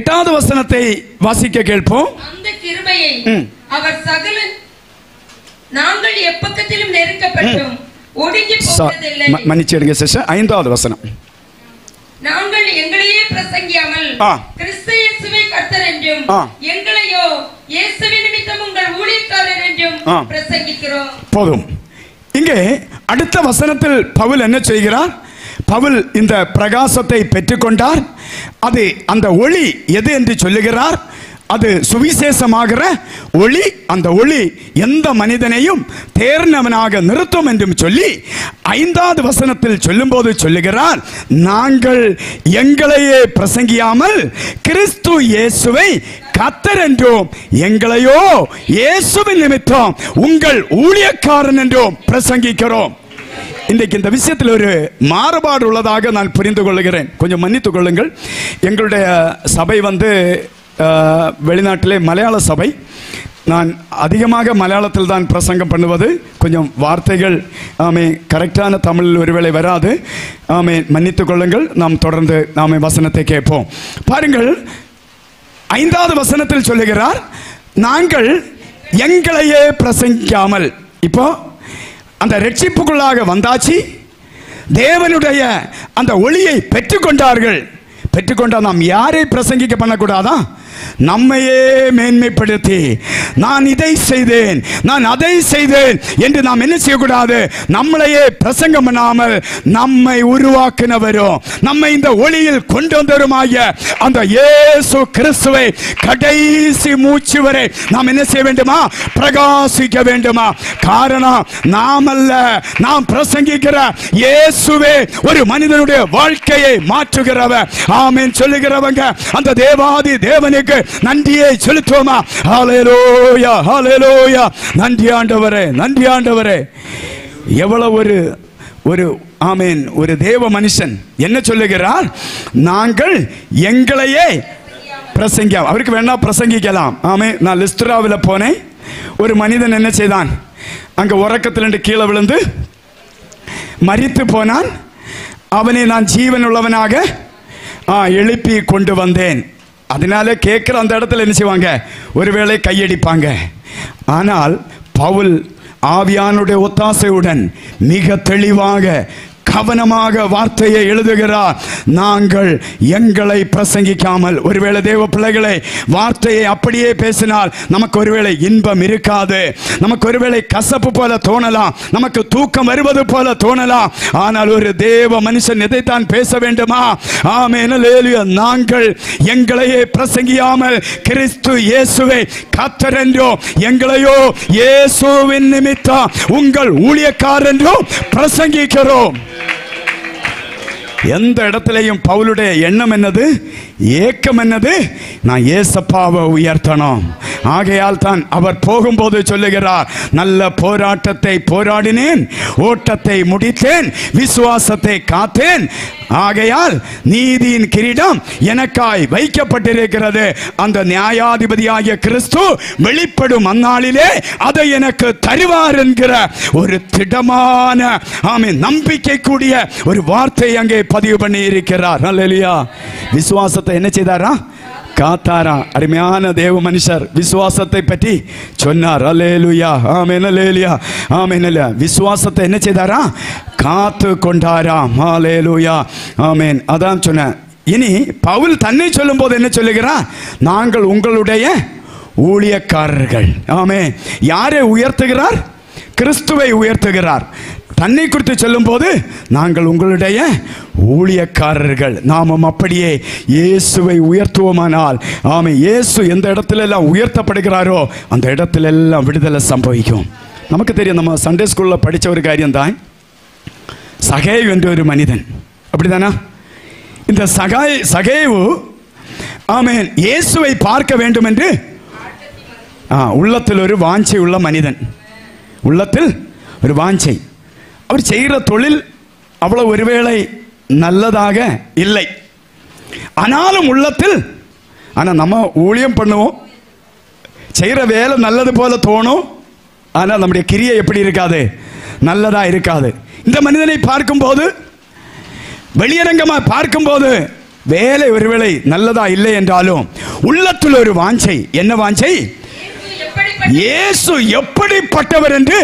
8வது வசனத்தை வாசிக்க கேட்போம். அந்த கிருபையை அவர் சகல நாங்கள் எப்பக்கத்திலும் நெருக்கப்பட்டோம் ஒடுங்கி போவதில்லை. மன்னிச்சிடுங்க சிஸ்டர், 5வது வசனம். நாங்கள் எங்களையே பிரசங்கியாமல் கிறிஸ்து இயேசுவை கர்த்தர் என்றும் எங்களையோ இயேசுவின் நிமித்தம் உங்கள் ஊழியக்காரர் என்றும் பிரசங்கிக்கிறோம். போதும். இங்கே அடுத்த வசனத்தில் பவுல் என்ன செய்கிறார்? பவுல் இந்த பிரகாசத்தை பெற்றுக்கொண்டார். அது அந்த ஒளி எது என்று சொல்லுகிறார்? அது சுவிசேஷமாகிற ஒளி. அந்த ஒளி எந்த மனிதனையும் தேர்ந்தவனாக நிறுத்தும் என்றும் சொல்லி 5வது வசனத்தில் சொல்லும்போது சொல்லுகிறார், நாங்கள் எங்களையே பிரசங்கியாமல் கிறிஸ்து இயேசுவை கர்த்தர் என்றும் எங்களையோ இயேசுவின் நிமித்தம் உங்கள் ஊழியக்காரன் என்றும் பிரசங்கிக்கிறோம். இன்றைக்கு இந்த விஷயத்தில் ஒரு மாறுபாடு உள்ளதாக நான் புரிந்து கொள்கிறேன். கொஞ்சம் மன்னித்துக் கொள்ளுங்கள். எங்களுடைய சபை வெளிநாட்டிலே மலையாள சபை. நான் அதிகமாக மலையாளத்தில் தான் பிரசங்கம் பண்ணுவது. கொஞ்சம் வார்த்தைகள் கரெக்டான தமிழில் ஒருவேளை வராது. மன்னித்துக் கொள்ளுங்கள். நாம் தொடர்ந்து வசனத்தை கேட்போம். பாருங்கள், 5வது வசனத்தில் சொல்லுகிறார், நாங்கள் எங்களையே பிரசங்கிக்காமல். இப்போ அந்த ரட்சிப்புக்குள்ளாக வந்தாச்சு, தேவனுடைய அந்த ஒளியை பெற்றுக்கொண்டார்கள். பெற்றுக்கொண்டால் நாம் யாரை பிரசங்கிக்க பண்ணக்கூடாதா? நம்மையே மேன்மைப்படுத்தி நான் இதை செய்தேன், நான் அதை செய்தேன் என்று நாம் என்ன செய்யக்கூடாது? நம்மளையே பிரசங்கம் பண்ணாமல் நம்மை உருவாக்கினவரும் நம்மை இந்த ஒளியில் கொண்டு வந்தவருமாகிய அந்த இயேசு கிறிஸ்துவை கடைசி மூச்சு வரை நாம் என்ன செய்ய வேண்டுமா? பிரகாசிக்க வேண்டுமா? காரணம் நாம் அல்ல, நாம் பிரசங்கிக்கிற இயேசுவே ஒரு மனிதனுடைய வாழ்க்கையை மாற்றுகிறவர். ஆமென் சொல்லுகிறவங்க அந்த தேவாதி தேவனுக்கு நன்றியை செலுத்துவோமா? ஹல்லேலூயா, ஹல்லேலூயா. நன்றி ஆண்டவரே, நன்றி ஆண்டவரே. எவ்வளவு ஒரு ஆமென். ஒரு தேவ மனுஷன் என்ன சொல்லுகிறார்? நாங்கள் எங்களையே பிரசங்கியா. அவருக்கு வேணா பிரசங்கிக்கலாம். ஆமென். நான் லிஸ்திராவில் போனேன். ஒரு மனிதன் என்ன செய்தான்? அங்க உறக்கத்திலிருந்து கீழே விழுந்து மரித்து போனான். அவனை நான் ஜீவன் உள்ளவனாக எழுப்பி கொண்டு வந்தேன். அதனால கேட்கிற அந்த இடத்துல என்ன செய்வாங்க? ஒருவேளை கையடிப்பாங்க. ஆனால் பவுல் ஆவியானுடைய ஒத்தாசையுடன் மிக தெளிவாக கவனமாக வார்த்தையை எழுதுகிறார். நாங்கள் எங்களை பிரசங்கிக்காமல். ஒருவேளை தேவ பிள்ளைகளை வார்த்தையை அப்படியே பேசினால் நமக்கு ஒருவேளை இன்பம் இருக்காது, நமக்கு ஒருவேளை கசப்பு போல தோணலாம், நமக்கு தூக்கம் வருவது போல தோணலாம். ஆனால் ஒரு தேவ மனுஷன் எதைத்தான் பேச வேண்டுமா? ஆமென், அல்லேலூயா. நாங்கள் எங்களையே பிரசங்கியாமல் கிறிஸ்து இயேசுவை கர்த்தர் என்றும் எங்களையோ இயேசுவின் நிமித்தம் உங்கள் ஊழியக்காரர் என்றும் பிரசங்கிக்கிறோம். எந்த இடத்திலையும் பவுலுடைய எண்ணம் என்னது? ஏக்கம் என்னது? நான் ஏசப்பாவை உயர்த்தணும். ஆகையால் தான் அவர் போகும்போது சொல்லுகிறார், நல்ல போராட்டத்தை போராடினேன், ஓட்டத்தை முடித்தேன், விசுவாசத்தை காத்தேன். ஆகையால் நீதியின் கிரீடம் எனக்காய் வைக்கப்பட்டிருக்கிறது. அந்த நியாயாதிபதியாகிய கிறிஸ்து வெளிப்படும் அந்நாளிலே அதை எனக்கு தருவார் என்கிற ஒரு திடமான நம்பிக்கை கூடிய ஒரு வார்த்தை அங்கே பதிவு பண்ணி இருக்கிறார். அல்லேலூயா. விசுவாசத்தை என்ன செய்தாரா? காத்தாரா. அருமையான தேவ மனுஷர் விசுவாசத்தை பற்றி சொன்னார். அல்லேலூயா, ஆமென், அல்லேலூயா, ஆமென். விசுவாசத்தை என்ன செய்தாரா? காத்து கொண்டாராம். அல்லேலூயா, ஆமென். அதான் சொன்னேன். இனி பவுல் தன்னை சொல்லும் போது என்ன சொல்லுகிறார்? நாங்கள் உங்களுடைய ஊழியக்காரர்கள். ஆமென். யாரை உயர்த்துகிறார்? கிறிஸ்துவை உயர்த்துகிறார். தன்னை குறித்து சொல்லும் போது நாங்கள் உங்களுடைய ஊழியக்காரர்கள். நாமும் அப்படியே இயேசுவை உயர்த்துவோமானால், ஆமென், இயேசு எந்த இடத்துல எல்லாம் உயர்த்தப்படுகிறாரோ அந்த இடத்துல எல்லாம் விடுதலை சம்பவிக்கும். நமக்கு தெரியும், நம்ம சண்டே ஸ்கூல்ல படித்த ஒரு காரியம் தான், சகேயு என்ற ஒரு மனிதன். அப்படிதானா? இந்த சகேயு ஆமென் இயேசுவை பார்க்க வேண்டும் என்று உள்ளத்தில் ஒரு வாஞ்சை உள்ள மனிதன். உள்ளத்தில் ஒரு வாஞ்சை. அவர் செய்கிற தொழில் அவ்வளவு ஒருவேளை நல்லதாக இல்லை, ஆனாலும் உள்ளத்தில். ஆனால் நம்ம ஊழியம் பண்ணுவோம், செய்கிற வேலை நல்லது போல தோணும், ஆனால் நம்முடைய கிரியை எப்படி இருக்காது? நல்லதா இருக்காது. இந்த மனிதனை பார்க்கும்போது, வெளியரங்கமாக பார்க்கும்போது வேலை ஒருவேளை நல்லதா இல்லை என்றாலும் உள்ளத்தில் ஒரு வாஞ்சை. என்ன வாஞ்சை? இயேசு எப்படிப்பட்டவர் என்று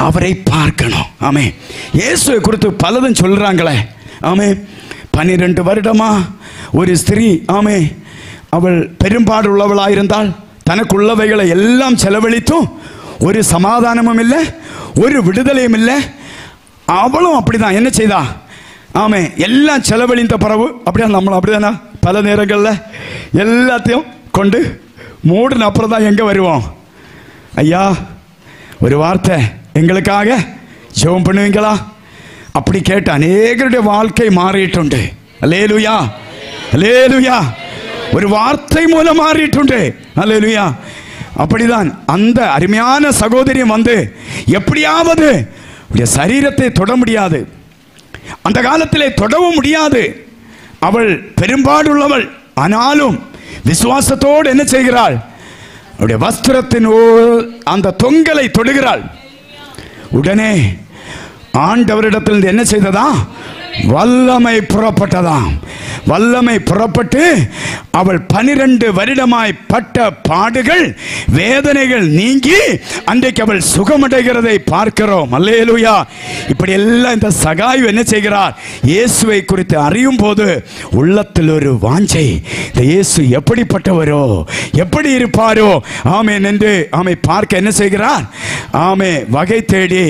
அவரை பார்க்கணும். ஆமே. இயேசுவை குறித்து பலதும் சொல்றாங்களே. ஆமே. 12 வருடமா ஒரு ஸ்திரீ, ஆமே, அவள் பெரும்பாடு உள்ளவளாயிருந்தால் தனக்குள்ளவைகளை எல்லாம் செலவழித்தும் ஒரு சமாதானமும் இல்லை, ஒரு விடுதலையும் இல்லை. அவளும் அப்படிதான். என்ன செய்தா? ஆமே, எல்லாம் செலவழிந்த பிறகு அப்படியா? நம்மளும் அப்படிதானா? பல நேரங்களில் எல்லாத்தையும் கொண்டு மூடின அப்புறம் தான் எங்கே வருவோம்? ஐயா ஒரு வார்த்தை எங்களுக்காக ஜெபம் பண்ணுவீங்களா? அப்படி கேட்டு அநேகருடைய வாழ்க்கை மாறிட்டுண்டு. அல்லேலூயா, அல்லேலூயா. ஒரு வார்த்தை மூலம் மாறிட்டுண்டு. அல்லேலூயா. அப்படிதான் அந்த அருமையான சகோதரி வந்து எப்படியாவது சரீரத்தை தொட முடியாது, அந்த காலத்திலே தொடவும் முடியாது. அவள் பெரும்பாடுள்ளவள். ஆனாலும் விசுவாசத்தோடு என்ன செய்கிறாள்? அவருடைய வஸ்திரத்தின் அந்த தொங்கலை தொடுகிறாள். உடனே ஆண்டவரிடத்தில் என்ன செய்ததா? வல்லமை புறப்பட்டதாம். வல்லமை புறப்பட்டு அவள் 12 வருடமாய் பட்ட பாடுகள், வேதனைகள் நீங்கி அன்றைக்கு அவள் சுகமடைகிறதை பார்க்கிறோம். அல்லேலூயா. இப்படி எல்லாம் இந்த சகாய் என்ன செய்கிறார்? இயேசுவை குறித்து அறியும் போது உள்ளத்தில் ஒரு வாஞ்சை, இந்த இயேசு எப்படிப்பட்டவரோ, எப்படி இருப்பாரோ ஆமென் என்று ஆமை பார்க்க என்ன செய்கிறார்? ஆமே வகை தேடி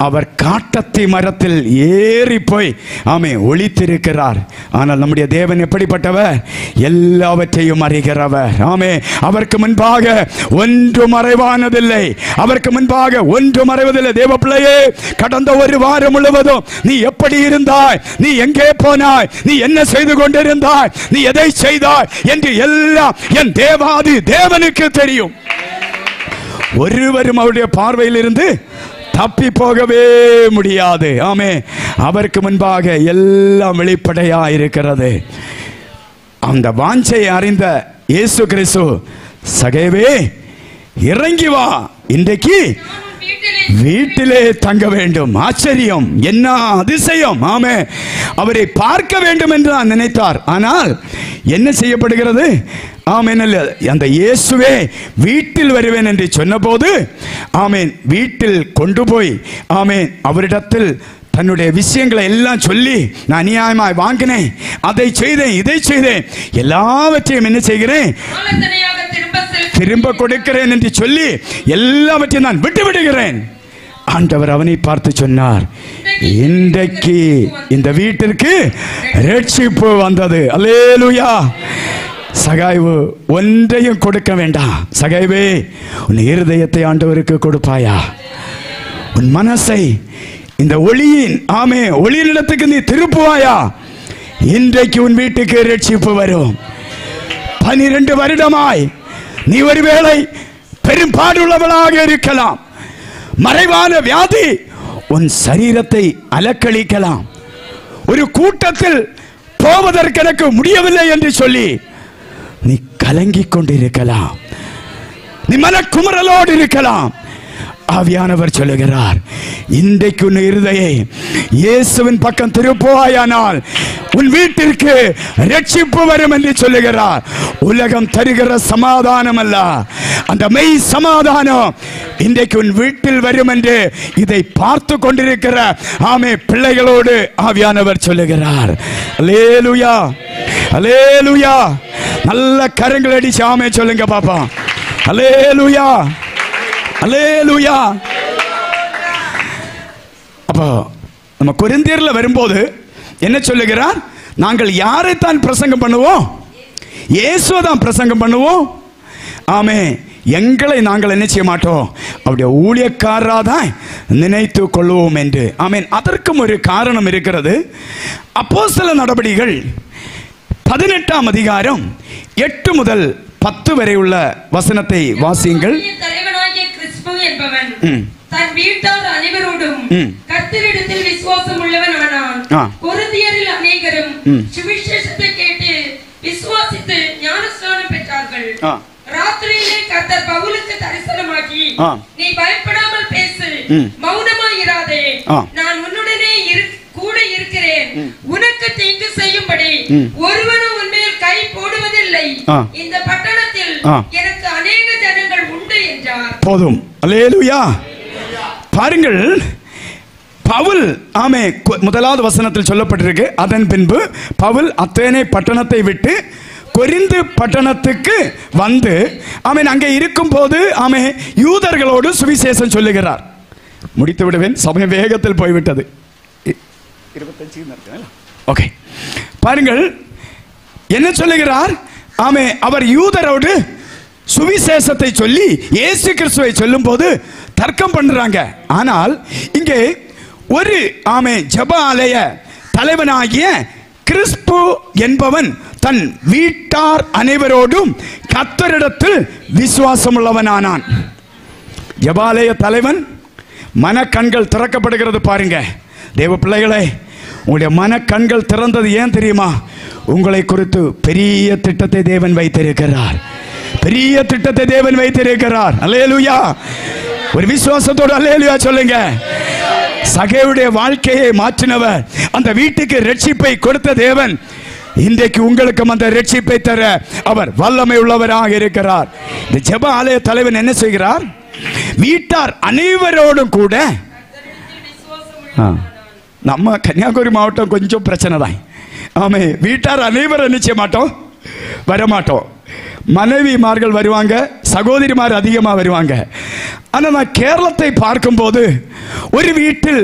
அவர் காட்டத்தி மரத்தில் ஏறி போய் ஆமே ஒளித்திருக்கிறார். ஆனால் நம்முடைய தேவன் எப்படிப்பட்டவர்? எல்லாவற்றையும் அறிகிறவர். ஆமே அவருக்கு முன்பாக ஒன்று மறைவானதில்லை. அவருக்கு முன்பாக ஒன்று மறைவதில்லை. தேவ பிள்ளையே, கடந்த ஒரு வாரம் முழுவதும் நீ எப்படி இருந்தாய், நீ எங்கே போனாய், நீ என்ன செய்து கொண்டிருந்தாய், நீ எதை செய்தாய் என்று எல்லாம் என் தேவாதி தேவனுக்கு தெரியும். ஒருவரும் அவருடைய பார்வையில் இருந்து தப்பி போகவே முடியாது. ஆமே அவருக்கு முன்பாக எல்லாம் வெளிப்படையா இருக்கிறது. அந்த வாஞ்சை அறிந்த இயேசு கிறிஸ்து, சகேவே இறங்கி வா, இன்றைக்கு வீட்டிலே தங்க வேண்டும். ஆச்சரியம், என்ன அதிசயம். ஆமே அவரை பார்க்க வேண்டும் என்று நான் நினைத்தார். ஆனால் என்ன செய்யப்படுகிறது? ஆமென். அந்த இயேசுவே வீட்டில் வருவேன் என்று சொன்னபோது ஆமென் வீட்டில் கொண்டு போய் ஆமென் அவரிடத்தில் தன்னுடைய விஷயங்களை எல்லாம் சொல்லி, நான் அநியாயமாய் வாங்கினேன், அதை செய்தேன், இதை செய்தேன், எல்லாவற்றையும் என்ன செய்கிறேன்? திரும்ப கொடுக்கிறேன் என்று சொல்லி எல்லாவற்றையும் நான் விட்டு விடுகிறேன். ஆண்டவர் அவனை பார்த்து சொன்னார், இன்றைக்கு இந்த வீட்டிற்கு ரட்சிப்பு வந்தது. அல்லேலூயா. சகாய்வு ஒன்றையும் கொடுக்க வேண்டாம். சகாய்வே, உன் இருதயத்தை ஆண்டவருக்கு கொடுப்பாயா? உன் மனசை இந்த ஒளியின் ஆமே ஒளியினிடத்துக்கு நீ திருப்புவாயா? இன்றைக்கு உன் வீட்டுக்கு ரட்சிப்பு வரும். 12 வருடமாய் நீ ஒருவேளை பெரும்பாடுள்ளவளாக இருக்கலாம். மறைவான வியாதி உன் சரீரத்தை அலக்களிக்கலாம். ஒரு கூட்டத்தில் போவதற்கு எனக்கு முடியவில்லை என்று சொல்லி நீ கலங்கிக் கொண்டிருக்கலாம். நீ மனக்குமரலோடு இருக்கலாம். ஆவியானவர் சொல்லுகிறார், இன்றைக்கு உன் இருதயை இயேசுவின் பக்கம் திருப்புவாயானால் உன் வீட்டிற்கு ரட்சிப்பு வரும் என்று சொல்லுகிறார். உலகம் தருகிற சமாதானம் அல்ல, அந்த மெய் சமாதானம் இன்றைக்கு உன் வீட்டில் வரும் என்று இதை பார்த்து கொண்டிருக்கிற ஆமே பிள்ளைகளோடு ஆவியானவர் சொல்லுகிறார். அல்லேலூயா, அல்லேலூயா. நல்ல கரங்கள் அடிச்சு ஆமே சொல்லுங்க பாப்பா. அல்லேலூயா, அல்லேலூயா. அப்போ நம்ம கொரிந்தியர்ல வரும்போது என்ன சொல்லுகிறார்? நாங்கள் யாரைத்தான் பிரசங்கம் பண்ணுவோம்? இயேசுவை தான் பிரசங்கம் பண்ணுவோம். ஆமே எங்களை நாங்கள் என்ன செய்ய மாட்டோம்? அப்படியே ஊழியக்காரராக தான் நினைத்து கொள்வோம் என்று. ஆமேன். அதற்கும் ஒரு காரணம் இருக்கிறது. அப்போஸ்தல நடபடிகள் 18ஆம் அதிகாரம் 8 முதல் 10 வரை உள்ள வசனத்தை வாசியுங்கள். தன் வீட்டார் அனைவரோடும் கர்த்தரிடத்தில் விசுவாசம் உள்ளவன் ஆனான். கொரிந்தியரில் அநேகரும் சுவிசேஷத்தை கேட்டு விசுவாசித்து ஞானஸ்நானம் பெற்றார்கள். ராத்திரியிலே கர்த்தர் பவுலுக்கு தரிசனமாகி, நீ பயப்படாமல் பேசு, மௌனமாய் இராதே, நான் உன்னுடனே கூட இருக்கிறேன், உனக்கு தீங்கு செய்யும்படி ஒருவனும் உன்மேல் கை போடுவதில்லை, இந்த பட்டணத்தில் எனக்கு அநேக ஜனங்கள் உண்டு என்றார். போதும். அல்லேலூயா. பாருங்கள், பவுல் ஆமே முதலாவது வசனத்தில் சொல்லப்பட்டிருக்கு, அதன் பின்பு பவுல் அத்தேனை பட்டணத்தை விட்டு கொரிந்து பட்டணத்துக்கு வந்து ஆமென் அங்கே இருக்கும் போது ஆமே யூதர்களோடு சுவிசேஷம் சொல்லுகிறார். முடித்து விடுவேன், சமயம் வேகத்தில் போய்விட்டது. 25 ஓகே. பாருங்கள், என்ன சொல்லுகிறார்? ஆமே, அவர் யூதரோடு சுவிசேஷத்தை சொல்லி இயேசு கிறிஸ்துவை சொல்லும் போது தர்க்கம் பண்றாங்க. ஆனால் இங்கே ஒரு ஆமே ஜெப ஆலய தலைவனாகிய கிறிஸ்பு என்பவன் தன் வீட்டார் அனைவரோடும் கர்த்தரிடத்தில் விசுவாசம் உள்ளவனானான். ஜெபாலய தலைவன் மனக்கண்கள் திறக்கப்படுகிறது. பாருங்க தேவ பிள்ளைகளே, உங்களுடைய மனக்கண்கள் திறந்தது ஏன் தெரியுமா? உங்களை குறித்து பெரிய திட்டத்தை தேவன் வைத்திருக்கிறார். பெரிய திட்டத்தை தேவன் வைத்திருக்கிறார். அல்லேலூயா. ஒரு விசுவாசத்தோடு அல்லேலூயா சொல்லுங்க. சகேயுடைய வாழ்க்கையை மாற்றினவர், அந்த வீட்டுக்கு ரட்சிப்பை கொடுத்த தேவன் இன்றைக்கு உங்களுக்கும் அந்த ரட்சிப்பை தர அவர் வல்லமை உள்ளவராக இருக்கிறார். இந்த ஜெப ஆலய தலைவன் என்ன செய்கிறார்? வீட்டார் அனைவரோடும் கூட, நம்ம கன்னியாகுமரி மாவட்டம் கொஞ்சம் பிரச்சனை தான். ஆமே, வீட்டார் அனைவரும் நிச்சய மாட்டோம், வரமாட்டோம். மனைவிமார்கள் வருவாங்க, சகோதரிமார் அதிகமாக வருவாங்க. ஆனால் நான் கேரளத்தை பார்க்கும்போது ஒரு வீட்டில்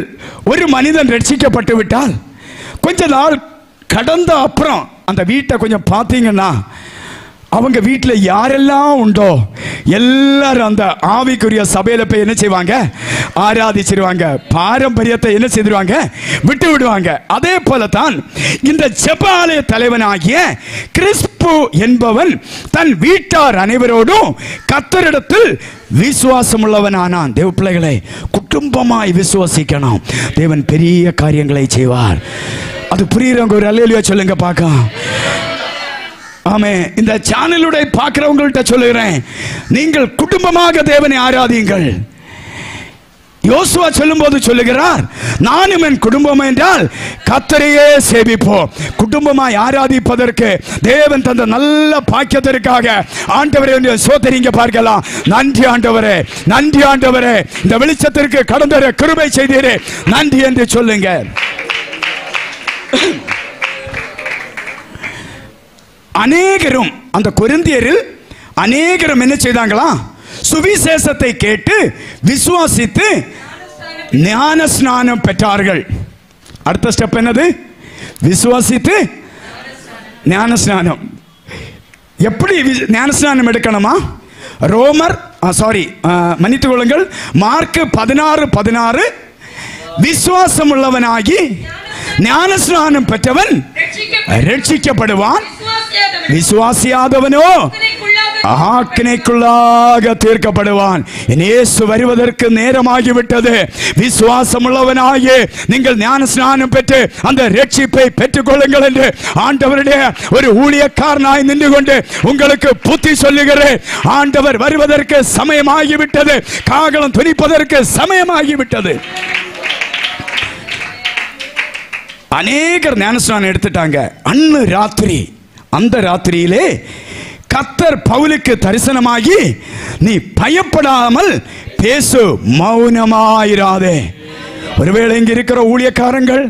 ஒரு மனிதன் ரட்சிக்கப்பட்டு விட்டால் கொஞ்ச நாள் கடந்த அப்புறம் அந்த வீட்டை கொஞ்சம் பார்த்தீங்கன்னா அவங்க வீட்டில் யாரெல்லாம் உண்டோ எல்லாரும் அந்த ஆவிக்குரிய சபையில போய் என்ன செய்வாங்க? ஆராதிச்சிருவாங்க. பாரம்பரியத்தை என்ன செய்திருவாங்க? விட்டு விடுவாங்க. அதே போல தான் இந்த ஜெப ஆலய தலைவனாகிய கிறிஸ்பு என்பவன் தன் வீட்டார் அனைவரோடும் கர்த்தரிடத்தில் விசுவாசம் உள்ளவனானான். தேவ பிள்ளைகளை, குடும்பமாய் விசுவாசிக்கணும். தேவன் பெரிய காரியங்களை செய்வார். அது புரியுறவங்க ஒரு அல்லேலூயா சொல்லுங்க பார்க்கலாம். ஆமே, இந்த சேனலுடைய பார்க்கிறவங்கள்ட்ட சொல்லுகிறேன், நீங்கள் குடும்பமாக தேவனை ஆராதியுங்கள். யோசுவா சொல்லும் போது சொல்லுகிறார், நானும் என் குடும்பம் என்றால் கர்த்தரையே சேவிப்போம். குடும்பமாய் ஆராதிப்பதற்கு தேவன் தந்த நல்ல பாக்கியத்திற்காக ஆண்டவரே சோதரிங்க பார்க்கலாம். நன்றி ஆண்டவரே, நன்றி ஆண்டவரே, இந்த வெளிச்சத்திற்கு கடந்த கிருபை செய்தீரே, நன்றி என்று சொல்லுங்க. அநேகரும் அந்த கொரிந்தியரில் அநேகரும் என்ன செய்தாங்களா? சுவிசேஷத்தை கேட்டு விசுவாசித்து ஞான ஸ்நானம் பெற்றார்கள். அடுத்த ஸ்டெப் என்னது? விசுவாசித்து ஞான ஸ்நானம். எப்படி ஞான ஸ்நானம் எடுக்கணுமா? ரோமர் மன்னித்துக் கொள்ளுங்கள், மார்க் 16:16 விசுவாசம் உள்ளவனாகி ஞான ஸ்நானம் பெற்றவன் ரட்சிக்கப்படுவான், விசுவாசியாதவனோ ஆக்கினைக்குள்ளாக தீர்க்கப்படுவான். இயேசு வருவதற்கு நேரமாகிவிட்டது. விசுவாசம் உள்ளவனாகி நீங்கள் ஞான ஸ்நானம் பெற்று அந்த ரட்சிப்பை பெற்றுக் கொள்ளுங்கள் என்று ஆண்டவருடைய ஒரு ஊழியக்காரனாய் நின்று கொண்டு உங்களுக்கு புத்தி சொல்லுகிறேன். ஆண்டவர் வருவதற்கு சமயமாகிவிட்டது. காகலம் துணிப்பதற்கு சமயமாகிவிட்டது. அநேகர் ஞானஸ்நானம் எடுத்துட்டாங்க. அன்று ராத்திரி, அந்த ராத்திரியிலே கர்த்தர் பவுலுக்கு தரிசனமாகி, நீ பயப்படாமல் பேசு, மௌனமாயிராதே. ஒருவேளை இங்க இருக்கிற ஊழியக்காரங்கள்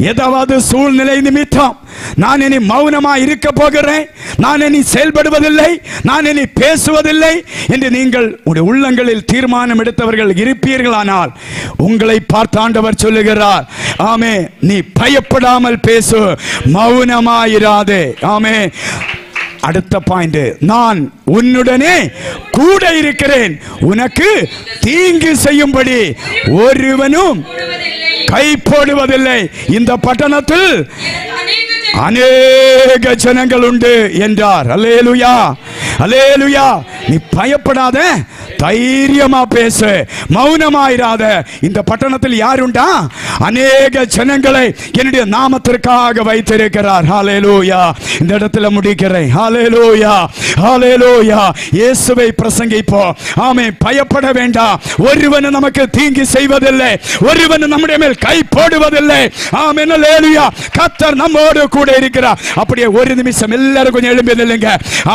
ஏதாவது சூழ்நிலை நிமித்தம் நான் இனி மௌனமா இருக்க போகிறேன், நான் இனி செயல்படுவதில்லை, நான் இனி பேசுவதில்லை என்று நீங்கள் உடைய உள்ளங்களில் தீர்மானம் எடுத்தவர்கள் இருப்பீர்களானால் உங்களை பார்த்து ஆண்டவர் சொல்லுகிறார், ஆமே, நீ பயப்படாமல் பேசு, மௌனமாயிராதே. ஆமே. அடுத்த பாயிண்ட், நான் உன்னுடனே கூட இருக்கிறேன், உனக்கு தீங்கு செய்யும்படி ஒருவனும் கை போடுவதில்லை. இந்த பட்டணத்தில் அநேக ஜனங்கள் உண்டு என்றார். அல்லேலூயா, அல்லேலூயா. நீ பயப்படாத, தைரியமா பேசு, மௌனமாயிராத. இந்த பட்டணத்தில் யாருண்டா? அநேக ஜனங்களை என்னுடைய நாமத்திற்காக வைத்திருக்கிறார். ஹல்லேலூயா. இந்த இடத்துல முடிக்கிறேன். ஹல்லேலூயா, ஹல்லேலூயா. இயேசுவை பிரசங்கிப்போம். ஆமென். பயப்பட வேண்டாம். ஒருவன் நமக்கு தீங்கு செய்வதில்லை, ஒருவன் நம்முடைய மேல் கை போடுவதில்லை. ஆமென். ஹல்லேலூயா. கர்த்தர் நம்மோடு கூட இருக்கிறார். அப்படியே ஒரு நிமிஷம் எல்லாரும் கொஞ்சம் எழும்பி நில்லுங்க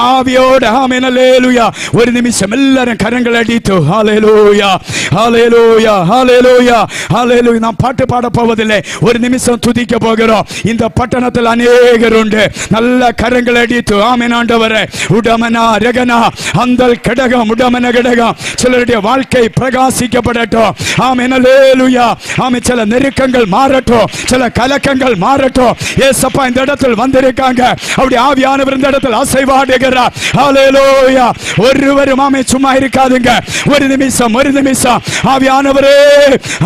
ஆவியோடு. ஆமென். ஹல்லேலூயா. ஒரு நிமிஷம் எல்லாரும் கரங்களை கரங்கள் அடித்து ஹalleluya ஹalleluya ஹalleluya ஹalleluya. நாம் பாட்டு பாட போவதில்லை, ஒரு நிமிஷம் துதிக்க போகிறோம். இந்த பட்டணத்தில் அநேகர் உண்டு. நல்ல கரங்கள் அடித்து ஆமென் ஆண்டவரே. உடமனா ரகனா அந்தல் கடகம் உடமன கடகம் சிலருடைய வாழ்க்கை பிரகாசிக்கப்படட்டும். ஆமென் ஹalleluya. ஆமென். சில நெருக்கங்கள் மாறட்டும், சில கலக்கங்கள் மாறட்டும். ஏசப்பா இந்த இடத்தில் வந்திருக்காங்க. அவருடைய ஆவியானவர் இந்த இடத்தில் அசைவாடுகிறார். ஹalleluya. ஒருவரும் ஆமென் சும்மா இருக்காதுங்க. ஒரு நிமிஷம் ஆவியானவரே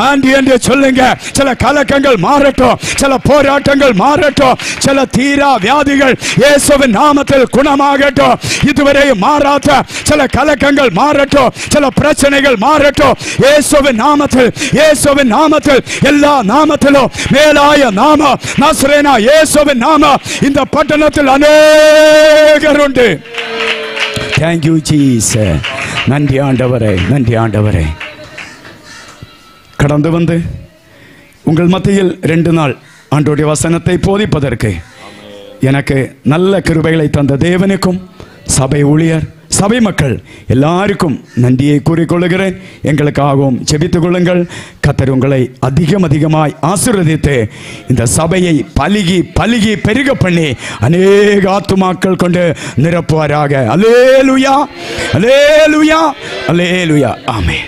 ஆண்டி என்று சொல்லுங்க. சில கலக்கங்கள் மாறட்டும், சில போராட்டங்கள் மாறட்டும், சில தீரா வியாதிகள் இயேசுவின் நாமத்தில் குணமாகட்டும். இதுவரை மாறாத சில கலக்கங்கள் மாறட்டும், சில பிரச்சனைகள் மாறட்டும். இயேசுவின் நாமத்தில் எல்லா நாமத்திலும் மேலாய நாமம் நசரேனா இயேசுவின் நாமம் இந்த பட்டணத்தில் அநேகர் உண்டு. Thank you Jesus. நன்றி ஆண்டவரே. கடந்து வந்து உங்கள் மத்தியில் 2 நாள் ஆண்டவருடைய வசனத்தை போதிப்பதற்கு எனக்கு நல்ல கிருபைகளை தந்த தேவனுக்கும் சபை ஊழியர் சபை மக்கள் எல்லாருக்கும் நன்றியை கூறிக்கொள்கிறேன். எங்களுக்காகவும் ஜெபித்துக் கொள்ளுங்கள். கர்த்தர் உங்களை அதிகமாய் ஆசீர்வதித்து இந்த சபையை பலுகி பெருக பண்ணி அநேக ஆத்துமாக்கள் கொண்டு நிரப்புவாராக. அல்லேலூயா, அல்லேலூயா, அல்லேலூயா. ஆமென்.